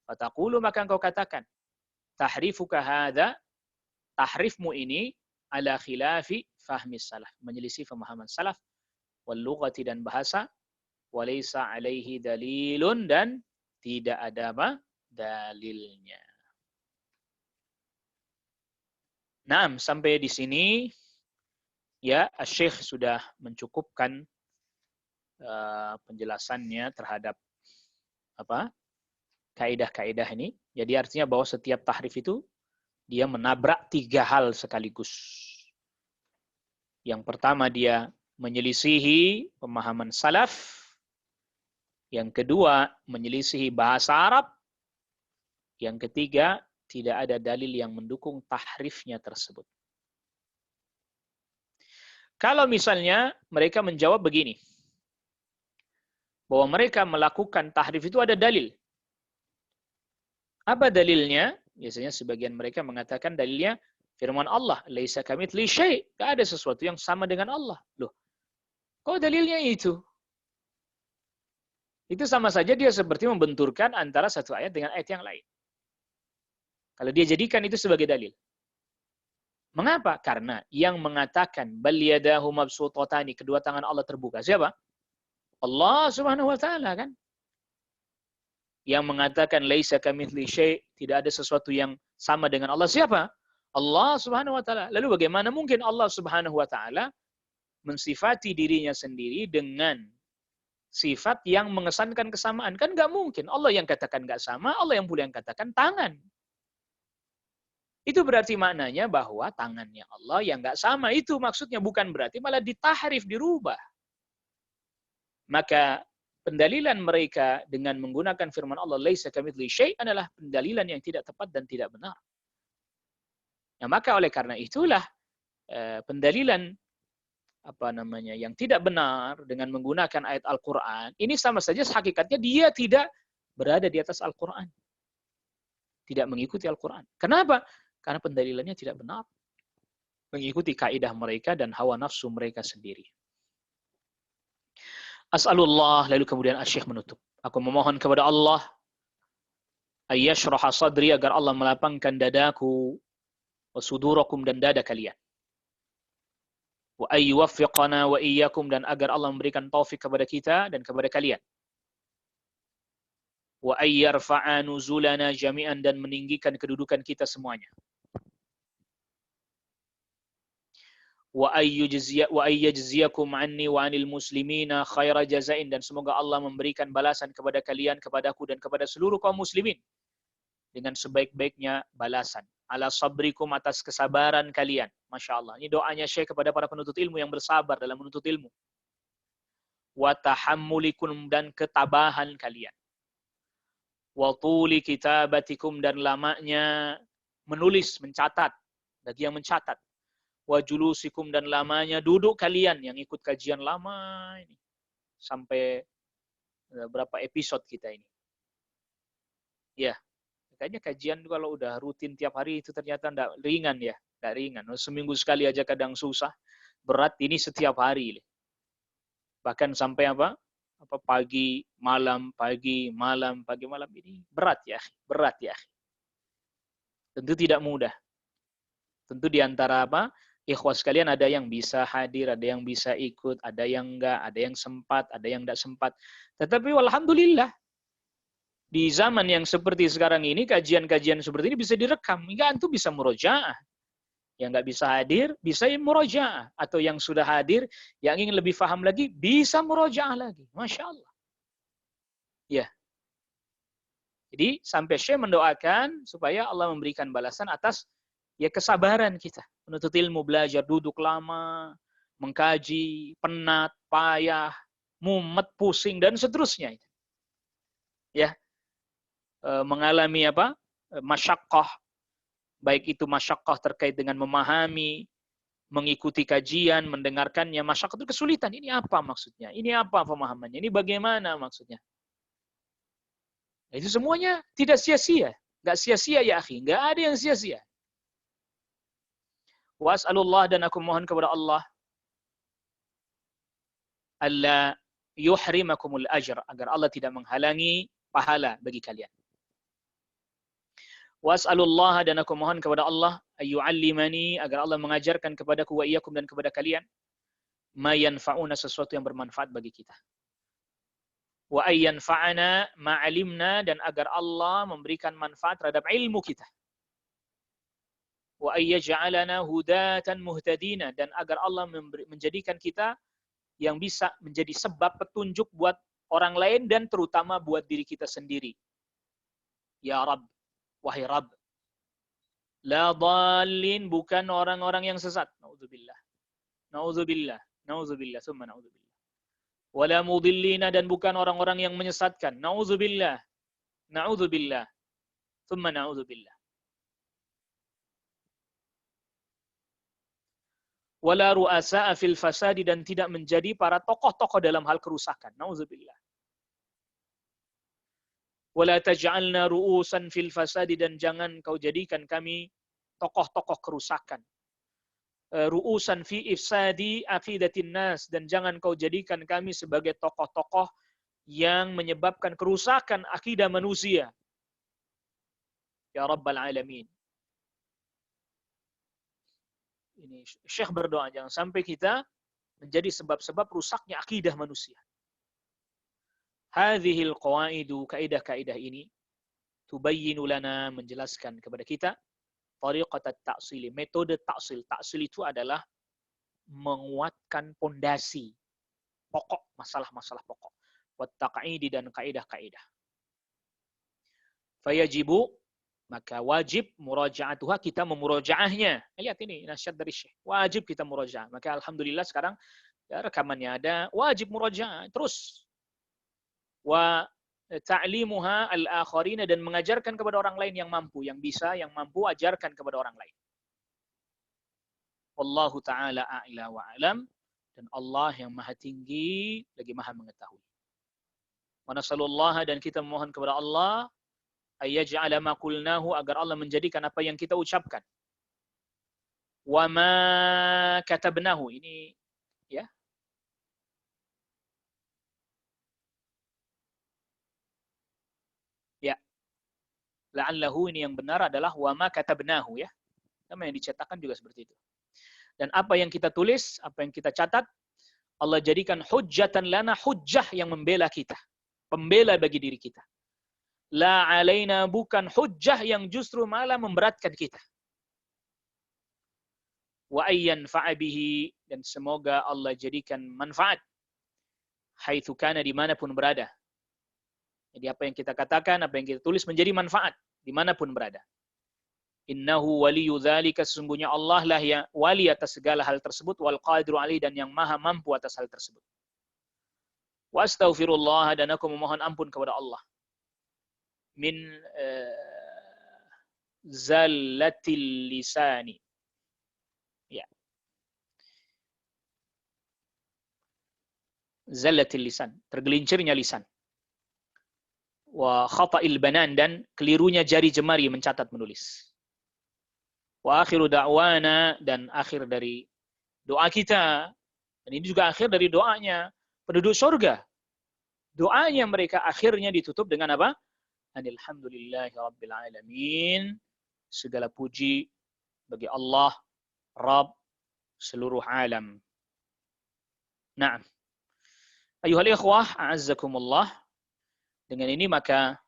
Fataqulu, maka engkau katakan, tahrifuka hadza, tahrifmu ini ala khilafi fahmi salaf, menyelisih pemahaman salaf, wal lughati dan bahasa, walaysa alaihi dalilun dan tidak ada apa? Dalilnya. Nah, sampai di sini ya Syekh sudah mencukupkan penjelasannya terhadap apa? Kaidah-kaidah ini. Jadi artinya bahwa setiap tahrif itu dia menabrak 3 hal sekaligus. Yang pertama dia menyelisihi pemahaman salaf. Yang kedua menyelisihi bahasa Arab. Yang ketiga tidak ada dalil yang mendukung tahrifnya tersebut. Kalau misalnya mereka menjawab begini, bahwa mereka melakukan tahrif itu ada dalil. Apa dalilnya? Biasanya sebagian mereka mengatakan dalilnya firman Allah, laisa kamitsli syai', enggak ada sesuatu yang sama dengan Allah. Loh, kok dalilnya itu? Itu sama saja dia seperti membenturkan antara satu ayat dengan ayat yang lain. Kalau dia jadikan itu sebagai dalil. Mengapa? Karena yang mengatakan bal yadahu mabsutatani, kedua tangan Allah terbuka. Siapa? Allah Subhanahu wa taala kan? Yang mengatakan laisa kamitsli syai', tidak ada sesuatu yang sama dengan Allah. Siapa? Allah Subhanahu wa taala. Lalu bagaimana mungkin Allah Subhanahu wa taala mensifati dirinya sendiri dengan sifat yang mengesankan kesamaan? Kan nggak mungkin. Allah yang katakan nggak sama, Allah yang pula yang katakan tangan. Itu berarti maknanya bahwa tangannya Allah yang nggak sama. Itu maksudnya, bukan berarti malah ditahrif, dirubah. Maka pendalilan mereka dengan menggunakan firman Allah laisa kamitsli syai' adalah pendalilan yang tidak tepat dan tidak benar. Nah, maka oleh karena itulah pendalilan yang tidak benar dengan menggunakan ayat Al-Qur'an ini sama saja hakikatnya dia tidak berada di atas Al-Qur'an. Tidak mengikuti Al-Qur'an. Kenapa? Karena pendalilannya tidak benar. Mengikuti kaidah mereka dan hawa nafsu mereka sendiri. As'alullah, lalu kemudian Asy-Syaikh menutup. Aku memohon kepada Allah ayyashraha sadri, agar Allah melapangkan dadaku, wa sudurakum, dan dada kalian. Wa ayyuwaffiqana wa iyyakum, dan agar Allah memberikan taufik kepada kita dan kepada kalian. Wa ayyarfa'a nuzulana jami'an, dan meninggikan kedudukan kita semuanya. Wa ayyajziyakum anni wa anil muslimina khaira jazain, dan semoga Allah memberikan balasan kepada kalian, kepadaku, dan kepada seluruh kaum muslimin dengan sebaik-baiknya balasan. Ala sabrikum, atas kesabaran kalian. Masya Allah. Ini doanya Syekh kepada para penuntut ilmu yang bersabar dalam menuntut ilmu. Wa tahammulikum, dan ketabahan kalian. Wa tuli kitabatikum, dan lamanya menulis, mencatat, bagi yang mencatat. Wa julusikum, dan lamanya duduk kalian yang ikut kajian lama ini. Sampai berapa episode kita ini. Ya, kayaknya kajian kalau udah rutin tiap hari itu ternyata enggak ringan ya. Enggak ringan. Seminggu sekali aja kadang susah. Berat ini setiap hari. Bahkan sampai pagi, malam, pagi, malam, pagi, malam, ini berat ya. Berat ya. Tentu tidak mudah. Tentu diantara ikhwas sekalian ada yang bisa hadir, ada yang bisa ikut, ada yang enggak, ada yang sempat, ada yang enggak sempat. Tetapi alhamdulillah, di zaman yang seperti sekarang ini, kajian-kajian seperti ini bisa direkam. Hingga antum bisa murojaah. Yang enggak bisa hadir, bisa murojaah. Atau yang sudah hadir, yang ingin lebih paham lagi, bisa murojaah lagi. Masya Allah. Ya. Jadi sampai Syekh mendoakan supaya Allah memberikan balasan atas kesabaran kita. Menuntut ilmu, belajar, duduk lama, mengkaji, penat, payah, mumet, pusing, dan seterusnya. Ya, mengalami masyaqqah, baik itu masyaqqah terkait dengan memahami, mengikuti kajian, mendengarkannya. Masyaqqah itu kesulitan. Ini apa maksudnya? Ini apa pemahamannya? Ini bagaimana maksudnya? Itu semuanya tidak sia-sia. Nggak sia-sia ya akhi. Nggak ada yang sia-sia. Was'alullah, dan aku mohon kepada Allah alla yuhrimakumul ajr, agar Allah tidak menghalangi pahala bagi kalian. Was'alullah, dan aku mohon kepada Allah ayyu'allimani, agar Allah mengajarkan kepadaku wa iyyakum, dan kepada kalian ma yanfa'una, sesuatu yang bermanfaat bagi kita. Wa ayyanfa'ana ma 'alimna, dan agar Allah memberikan manfaat terhadap ilmu kita. Wa ayyaj'alana hudatan muhtadina, dan agar Allah menjadikan kita yang bisa menjadi sebab petunjuk buat orang lain dan terutama buat diri kita sendiri. Ya Rabb, wahai Rabb. La dhalin, bukan orang-orang yang sesat. Nauzubillah. Nauzubillah. Nauzubillah. Summa nauzubillah. Wala mudillina, dan bukan orang-orang yang menyesatkan. Nauzubillah. Nauzubillah. Summa nauzubillah. Wala ru'asa'a fil fasadi, dan tidak menjadi para tokoh-tokoh dalam hal kerusakan. Nauzubillah. Wala taj'alna ru'usan fil fasadi, dan jangan kau jadikan kami tokoh-tokoh kerusakan. Ru'usan fi ifsadi aqidatin nas, dan jangan kau jadikan kami sebagai tokoh-tokoh yang menyebabkan kerusakan akidah manusia. Ya Rabbal Alamin. Ini Syekh berdoa, jangan sampai kita menjadi sebab-sebab rusaknya akidah manusia. Hadhil qawaidu, kaidah-kaidah ini tubayyinu lana, menjelaskan kepada kita tariqat at-ta'sil, metode ta'sil. Ta'sil itu adalah menguatkan pondasi pokok, masalah-masalah pokok. Wat taq'idi, dan kaidah-kaidah. Fayajibu, maka wajib muraja'atuha, kita memurajaahnya. Lihat ini nasihat dari Syekh. Wajib kita murajaah. Maka alhamdulillah sekarang ya, rekamannya ada, wajib murajaah terus. Wa ta'limuha al-akharina, dan mengajarkan kepada orang lain yang mampu, yang bisa, yang mampu, ajarkan kepada orang lain. Wallahu ta'ala a'la wa alam, dan Allah yang maha tinggi lagi maha mengetahui. Wa nasallallahu, dan kita memohon kepada Allah ayyaj'ala ma qulnahu, agar Allah menjadikan apa yang kita ucapkan. Wa ma katabnahu, ini ya. Ya. La'allahu, ini yang benar adalah wa ma katabnahu ya. Sama yang dicetakkan juga seperti itu. Dan apa yang kita tulis, apa yang kita catat, Allah jadikan hujjatan lana, hujjah yang membela kita. Pembela bagi diri kita. La alaina, bukan hujjah yang justru malah memberatkan kita. Wa ayyan fa'abihi, dan semoga Allah jadikan manfaat haitsu kana, dimanapun berada. Jadi apa yang kita katakan, apa yang kita tulis menjadi manfaat dimanapun berada. Innahu waliyyu dzalika, sesungguhnya Allah lah yang wali atas segala hal tersebut, wal qadiru alaihi, dan yang maha mampu atas hal tersebut. Wa astaghfirullah, dan aku memohon ampun kepada Allah min zallatil lisani. Ya. Zallatil lisan, tergelincirnya lisan. Wa khata'il banan, dan kelirunya jari jemari mencatat menulis. Wa akhiru da'wana, dan akhir dari doa kita, dan ini juga akhir dari doanya penduduk surga. Doanya mereka akhirnya ditutup dengan apa? Alhamdulillahi Rabbil Alamin. Segala puji bagi Allah, Rabb seluruh alam. Nah, ayuhal ikhwah, a'azzakumullah. Dengan ini maka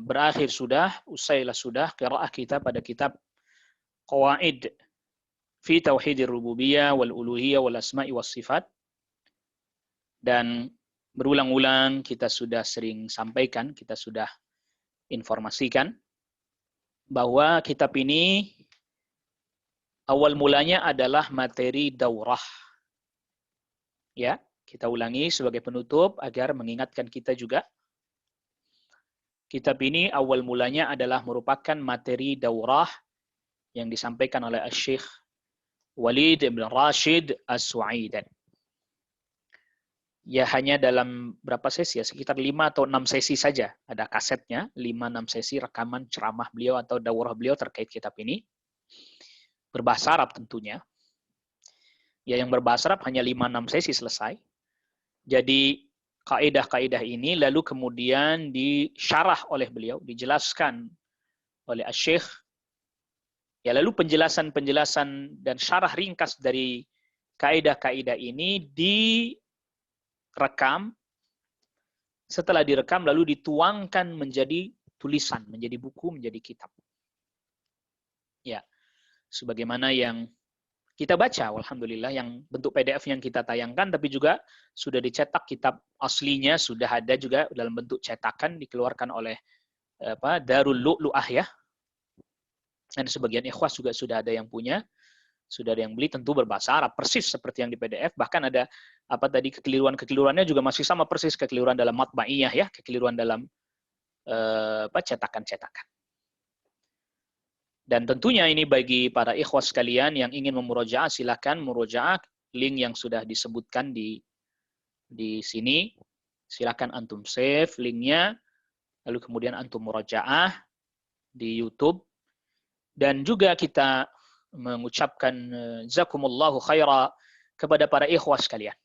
berakhir sudah, usailah sudah qiraah kita pada kitab Qawaid fi Tauhidir Rububiyah wal Uluhiyah wal Asma'i was Sifat. Dan berulang-ulang kita sudah sering sampaikan, kita sudah informasikan bahwa kitab ini awal mulanya adalah materi daurah. Ya, kita ulangi sebagai penutup agar mengingatkan kita juga. Kitab ini awal mulanya adalah merupakan materi daurah yang disampaikan oleh Syekh Walid bin Rashid As-Suaidan. Ya hanya dalam berapa sesi ya, sekitar 5 atau 6 sesi saja. Ada kasetnya, 5-6 sesi rekaman ceramah beliau atau daurah beliau terkait kitab ini. berbahasa Arab tentunya. Ya, yang berbahasa Arab hanya 5-6 sesi selesai. Jadi kaidah-kaidah ini lalu kemudian disyarah oleh beliau, dijelaskan oleh Asy-Syaikh. Ya, lalu penjelasan-penjelasan dan syarah ringkas dari kaidah-kaidah ini direkam. Setelah direkam lalu dituangkan menjadi tulisan, menjadi buku, menjadi kitab. Ya, sebagaimana yang kita baca, alhamdulillah, yang bentuk PDF yang kita tayangkan, tapi juga sudah dicetak kitab aslinya, sudah ada juga dalam bentuk cetakan, dikeluarkan oleh Darul Lu'lu'ah ya. Dan sebagian ikhwas juga sudah ada yang punya, sudah ada yang beli, tentu berbahasa Arab, persis seperti yang di PDF, bahkan ada kekeliruan-kekeliruannya juga masih sama persis, kekeliruan dalam matba'iyah ya, kekeliruan dalam cetakan-cetakan. Dan tentunya ini bagi para ikhwas sekalian yang ingin memurojaah, silakan murojaah link yang sudah disebutkan di sini. Silakan antum save linknya, lalu kemudian antum murojaah di YouTube. Dan juga kita mengucapkan jazakumullahu khaira kepada para ikhwas sekalian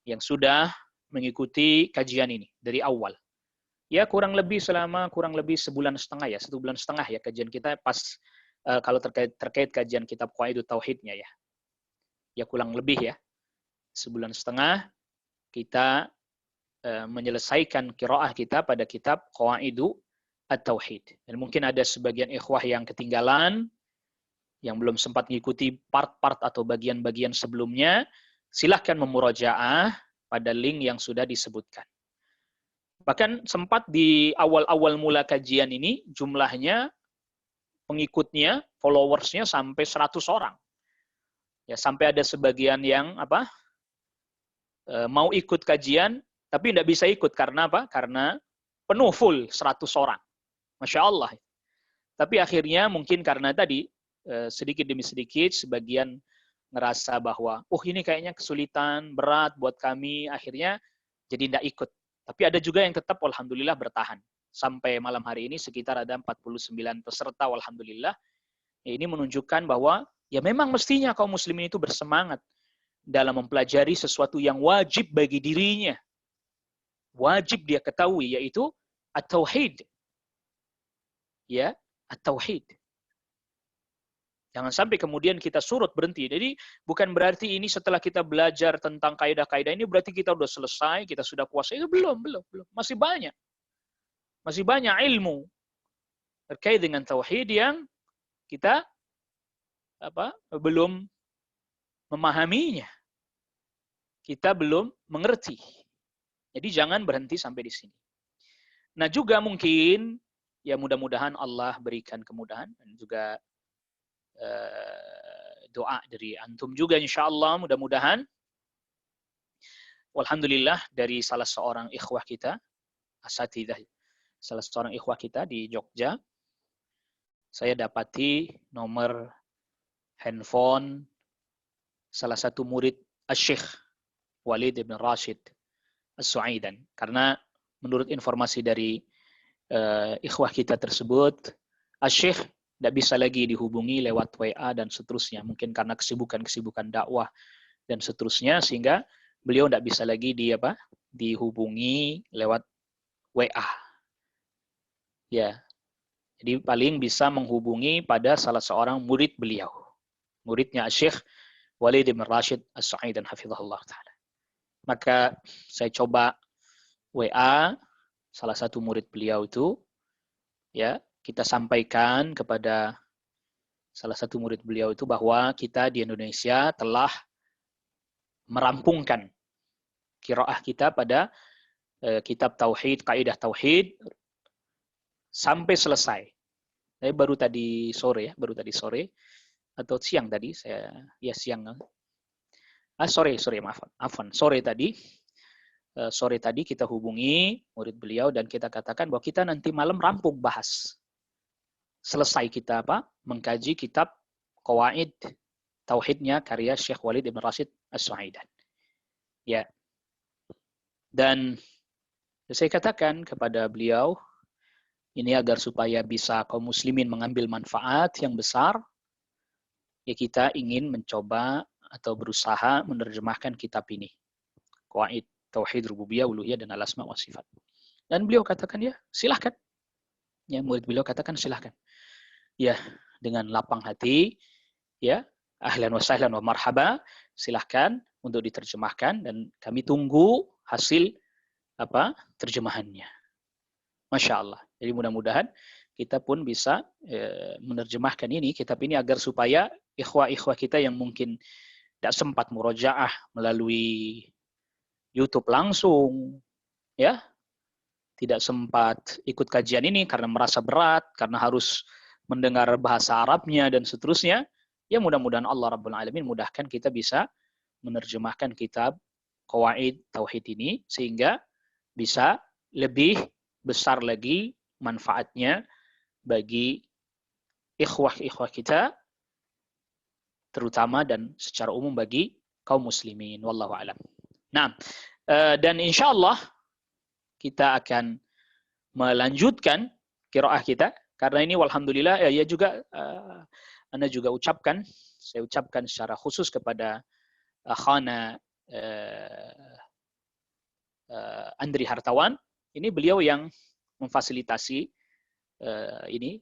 yang sudah mengikuti kajian ini dari awal. Ya, kurang lebih 1,5 bulan ya, 1,5 bulan ya kajian kita pas kalau terkait kajian kitab Qawaidut Tauhidnya ya. Ya kurang lebih ya. 1,5 bulan kita menyelesaikan qiraah kita pada kitab Qawaidut At-Tauhid. Dan mungkin ada sebagian ikhwah yang ketinggalan, yang belum sempat mengikuti part-part atau bagian-bagian sebelumnya, silahkan memurojaah pada link yang sudah disebutkan. Bahkan sempat di awal-awal mula kajian ini, jumlahnya, pengikutnya, followersnya sampai 100 orang. Ya, sampai ada sebagian yang mau ikut kajian, tapi tidak bisa ikut. Karena apa? Karena penuh full 100 orang. Masya Allah. Tapi akhirnya mungkin karena tadi, sedikit demi sedikit, sebagian ngerasa bahwa, ini kayaknya kesulitan, berat buat kami, akhirnya jadi tidak ikut. Tapi ada juga yang tetap alhamdulillah bertahan. Sampai malam hari ini sekitar ada 49 peserta alhamdulillah. Ya, ini menunjukkan bahwa ya memang mestinya kaum muslimin itu bersemangat dalam mempelajari sesuatu yang wajib bagi dirinya. Wajib dia ketahui, yaitu at-tauhid. Ya, at-tauhid. Jangan sampai kemudian kita surut, berhenti. Jadi bukan berarti ini setelah kita belajar tentang kaidah-kaidah ini berarti kita sudah selesai, kita sudah kuasai. Itu belum. Masih banyak. Masih banyak ilmu terkait dengan tauhid yang kita belum memahaminya. Kita belum mengerti. Jadi jangan berhenti sampai di sini. Nah, juga mungkin ya mudah-mudahan Allah berikan kemudahan dan juga doa dari antum juga insyaallah, mudah-mudahan. Alhamdulillah dari salah seorang ikhwah kita, asatidzah, salah seorang ikhwah kita di Jogja, saya dapati nomor handphone salah satu murid Asy-Syaikh Walid bin Rashid As-Suaidan. Karena menurut informasi dari ikhwah kita tersebut, Asy-Syaikh tidak bisa lagi dihubungi lewat WA dan seterusnya. Mungkin karena kesibukan dakwah dan seterusnya, sehingga beliau tidak bisa lagi dihubungi lewat WA. Ya, jadi paling bisa menghubungi pada salah seorang murid beliau. Muridnya Asy-Syaikh Walid bin Rashid As-Suaidan hafizahullah ta'ala. Maka saya coba WA salah satu murid beliau itu, ya, kita sampaikan kepada salah satu murid beliau itu bahwa kita di Indonesia telah merampungkan qiraah kita pada kitab Tauhid, Kaidah Tauhid sampai selesai. Saya baru tadi sore atau siang tadi siang. Sore tadi kita hubungi murid beliau dan kita katakan bahwa kita nanti malam rampung bahas. Selesai kita mengkaji kitab Qawaid Tauhidnya karya Syekh Walid bin Rashid As-Suaidan. Ya. Dan saya katakan kepada beliau ini agar supaya bisa kaum muslimin mengambil manfaat yang besar ya kita ingin mencoba atau berusaha menerjemahkan kitab ini. Qawaid Tauhid Rububiyah, Uluhiyah, dan Al-Asma wa Sifat. Dan beliau katakan, ya silahkan. Ya, murid beliau katakan silahkan. Ya, dengan lapang hati, ya, ahlan wa sahlan wa marhaba, silahkan untuk diterjemahkan, dan kami tunggu hasil terjemahannya. Masya Allah. Jadi mudah-mudahan kita pun bisa menerjemahkan ini, kitab ini, agar supaya ikhwah-ikhwah kita yang mungkin tidak sempat murojaah melalui YouTube langsung, ya, tidak sempat ikut kajian ini karena merasa berat, karena harus mendengar bahasa Arabnya dan seterusnya, ya mudah-mudahan Allah Rabbul Alamin mudahkan kita bisa menerjemahkan kitab Qawaid Tauhid ini, sehingga bisa lebih besar lagi manfaatnya bagi ikhwah-ikhwah kita, terutama dan secara umum bagi kaum muslimin. Wallahu a'lam. Nah, dan insya Allah kita akan melanjutkan qiraah kita, karena ini walhamdulillah ya juga Anda juga saya ucapkan secara khusus kepada akhana Andri Hartawan. Ini beliau yang memfasilitasi ini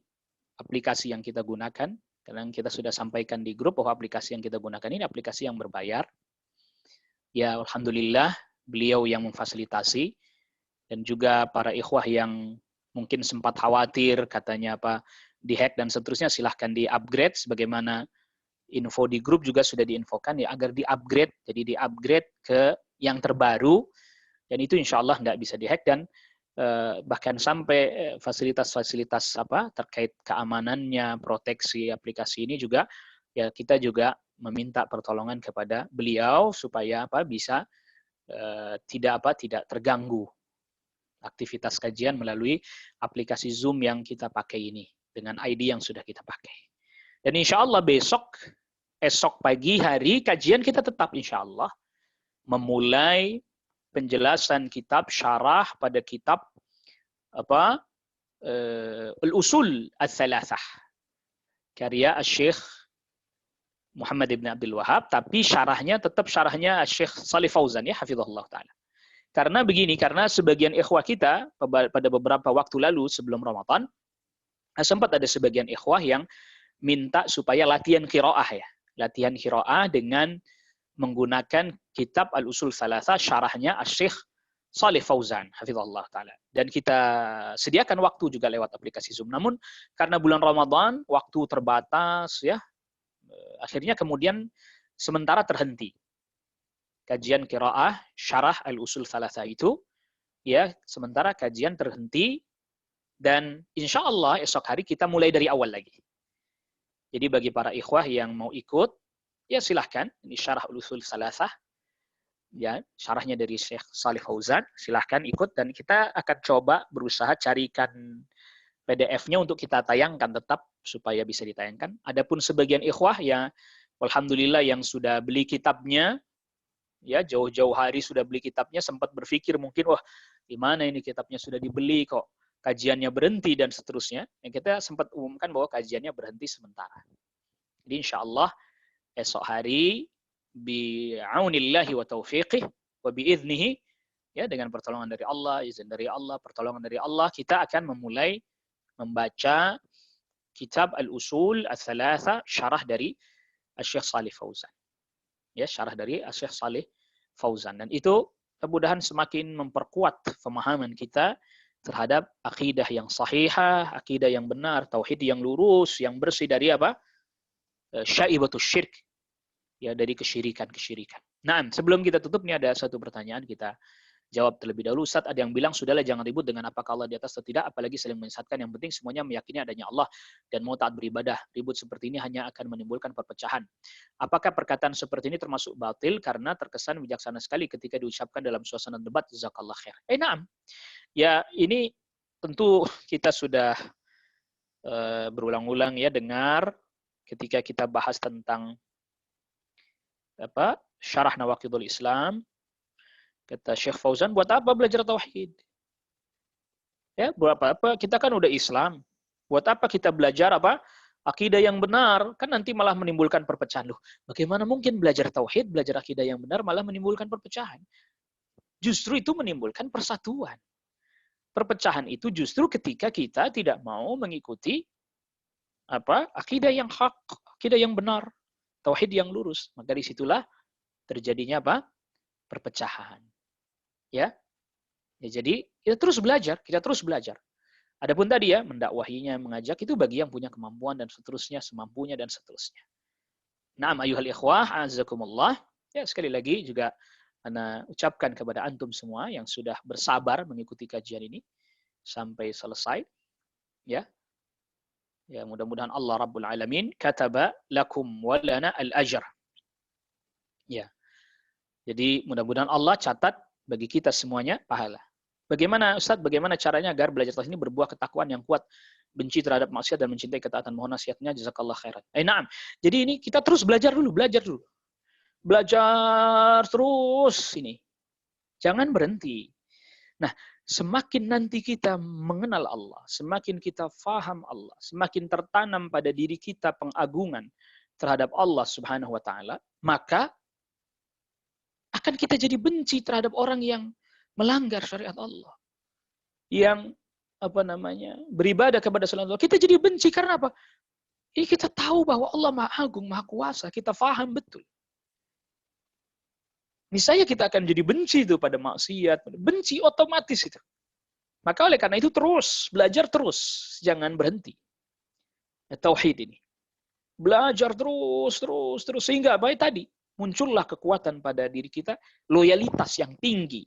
aplikasi yang kita gunakan, karena kita sudah sampaikan di grup bahwa aplikasi yang kita gunakan ini aplikasi yang berbayar. Ya alhamdulillah beliau yang memfasilitasi, dan juga para ikhwah yang mungkin sempat khawatir katanya dihack dan seterusnya, silahkan di-upgrade, sebagaimana info di grup juga sudah diinfokan ya, agar di-upgrade, jadi di-upgrade ke yang terbaru, dan itu insya Allah nggak bisa dihack, dan bahkan sampai fasilitas-fasilitas terkait keamanannya, proteksi aplikasi ini juga, ya kita juga meminta pertolongan kepada beliau supaya bisa tidak terganggu aktivitas kajian melalui aplikasi Zoom yang kita pakai ini, dengan ID yang sudah kita pakai. Dan insya Allah esok pagi hari kajian kita tetap insya Allah memulai penjelasan kitab syarah pada kitab Al-Usul Al-Thalathah karya Syekh Muhammad ibn Abdul Wahab, tapi syarahnya tetap syarahnya Syekh Shalih Fauzan, ya hafizahullah taala. Karena sebagian ikhwah kita pada beberapa waktu lalu sebelum Ramadan, sempat ada sebagian ikhwah yang minta supaya latihan qiraah, ya. Latihan qiraah dengan menggunakan kitab Al-Usul Thalatha syarahnya Syekh Shalih Fauzan hafizahullah taala. Dan kita sediakan waktu juga lewat aplikasi Zoom. Namun karena bulan Ramadan waktu terbatas, ya, akhirnya kemudian sementara terhenti kajian qiraah syarah Al-Usul Thalatha itu, ya, sementara kajian terhenti, dan insya Allah esok hari kita mulai dari awal lagi. Jadi bagi para ikhwah yang mau ikut, ya silahkan, ini syarah Al-Usul Thalatha, ya, syarahnya dari Syekh Shalih Fauzan, silahkan ikut, dan kita akan coba berusaha carikan PDF-nya untuk kita tayangkan tetap, supaya bisa ditayangkan. Adapun sebagian ikhwah ya, alhamdulillah yang sudah beli kitabnya, ya jauh-jauh hari sudah beli kitabnya, sempat berpikir mungkin, wah gimana ini kitabnya sudah dibeli kok kajiannya berhenti dan seterusnya. Yang kita sempat umumkan bahwa kajiannya berhenti sementara. Jadi insya Allah esok hari bi'aunillahi wa taufiqih wa bi'idnihi, ya, dengan pertolongan dari Allah, izin dari Allah, pertolongan dari Allah, kita akan memulai membaca kitab Al-Usul Al-Thalatha syarah dari Syekh Shalih Fauzan. Ya, syarah dari Syekh Shalih Fauzan, dan itu mudah-mudahan semakin memperkuat pemahaman kita terhadap akidah yang sahihah, akidah yang benar, tauhid yang lurus, yang bersih dari syaibatus syirk, ya, dari kesyirikan-kesyirikan. Nah, sebelum kita tutup, ini ada satu pertanyaan kita jawab terlebih dahulu. Ustaz, ada yang bilang, sudahlah jangan ribut dengan apakah Allah di atas atau tidak, apalagi saling menyesatkan. Yang penting semuanya meyakini adanya Allah dan mau taat beribadah. Ribut seperti ini hanya akan menimbulkan perpecahan. Apakah perkataan seperti ini termasuk batil karena terkesan bijaksana sekali ketika diucapkan dalam suasana debat? Jazakallah khair. Naam. Ya, ini tentu kita sudah berulang-ulang ya dengar ketika kita bahas tentang syarah Nawaqidul Islam. Kata Syekh Fauzan, buat apa belajar tauhid? Ya, buat apa? Kita kan udah Islam. Buat apa kita belajar akidah yang benar, kan nanti malah menimbulkan perpecahan. Loh, bagaimana mungkin belajar tauhid, belajar akidah yang benar malah menimbulkan perpecahan? Justru itu menimbulkan persatuan. Perpecahan itu justru ketika kita tidak mau mengikuti akidah yang hak, akidah yang benar, tauhid yang lurus. Maka disitulah terjadinya perpecahan. Ya, jadi kita terus belajar. Adapun tadi ya, mendakwahinya, mengajak itu bagi yang punya kemampuan dan seterusnya, semampunya dan seterusnya. Naam ayuhal ikhwah, azakumullah. Ya, sekali lagi juga ana ucapkan kepada antum semua yang sudah bersabar mengikuti kajian ini sampai selesai. Ya. Ya, mudah-mudahan Allah Rabbul Alamin kataba lakum wa lana al-ajr. Ya. Jadi mudah-mudahan Allah catat bagi kita semuanya pahala. Bagaimana Ustaz, bagaimana caranya agar belajar tauhid ini berbuah ketakwaan yang kuat, benci terhadap maksiat dan mencintai ketaatan? Mohon nasihatnya, jazakallah khairan. Na'am. Jadi ini kita terus belajar dulu. Belajar terus ini. Jangan berhenti. Nah, semakin nanti kita mengenal Allah, semakin kita faham Allah, semakin tertanam pada diri kita pengagungan terhadap Allah Subhanahu wa taala, maka akan kita jadi benci terhadap orang yang melanggar syariat Allah. Yang beribadah kepada selain Allah. Kita jadi benci karena apa? Ini kita tahu bahwa Allah Maha Agung, Maha Kuasa, kita faham betul. Misalnya kita akan jadi benci itu pada maksiat, benci otomatis itu. Maka oleh karena itu terus, belajar terus, jangan berhenti. Tauhid ini. Belajar terus, sehingga baik tadi, muncullah kekuatan pada diri kita, loyalitas yang tinggi.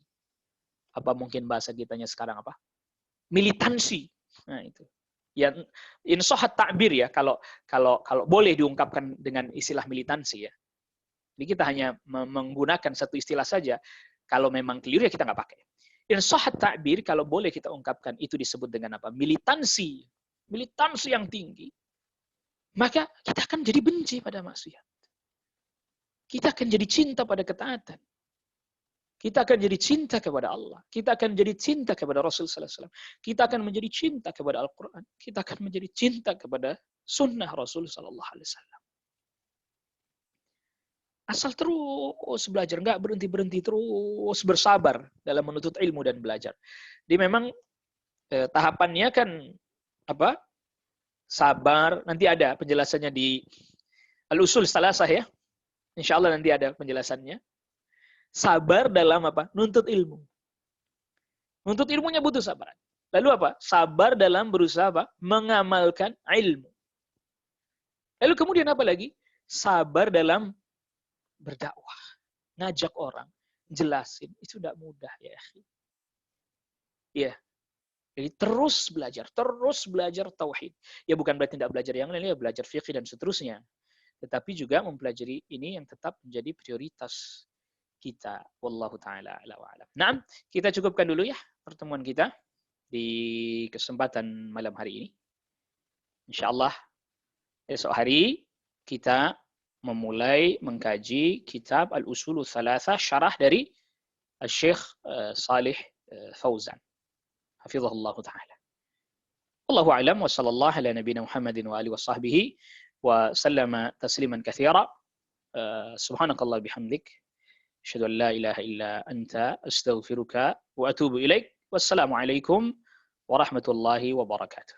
Apa mungkin bahasa kitanya sekarang militansi. Nah, itu. Ya, insohat takbir ya, kalau boleh diungkapkan dengan istilah militansi ya. Jadi kita hanya menggunakan satu istilah saja. Kalau memang keliru ya kita nggak pakai. Insohat takbir, kalau boleh kita ungkapkan, itu disebut dengan militansi. Militansi yang tinggi. Maka kita akan jadi benci pada maksiat. Kita akan jadi cinta pada ketaatan. Kita akan jadi cinta kepada Allah. Kita akan jadi cinta kepada Rasul sallallahu alaihi wasallam. Kita akan menjadi cinta kepada Al-Quran. Kita akan menjadi cinta kepada sunnah Rasul sallallahu alaihi wasallam. Asal terus belajar, nggak berhenti-berhenti, terus bersabar dalam menuntut ilmu dan belajar. Jadi memang tahapannya kan sabar, nanti ada penjelasannya di Al-Usul Salasah ya. Insya Allah nanti ada penjelasannya. Sabar dalam nuntut ilmu. Nuntut ilmunya butuh sabar. Lalu sabar dalam berusaha mengamalkan ilmu. Lalu kemudian apa lagi? Sabar dalam berdakwah, ngajak orang, jelasin, itu tidak mudah ya. Iya. Jadi terus belajar tauhid. Ya bukan berarti tidak belajar yang lain, ya belajar fikih dan seterusnya. Tetapi juga mempelajari ini yang tetap menjadi prioritas kita. Wallahu taala a'la wa a'lam. Nah, kita cukupkan dulu ya pertemuan kita di kesempatan malam hari ini. Insyaallah esok hari kita memulai mengkaji kitab Al-Usulu Tsalatsa syarah dari Syekh Salih Fauzan. Hafizahullah taala. Wallahu a'lam wa sallallahu ala nabiyyina Muhammadin wa alihi wa sahbihi wa sallama tasliman katsira. Subhanakallah bihamdik asyhadu an la ilaha illa anta astaghfiruka wa atubu ilaik. Wassalamu alaikum warahmatullahi wabarakatuh.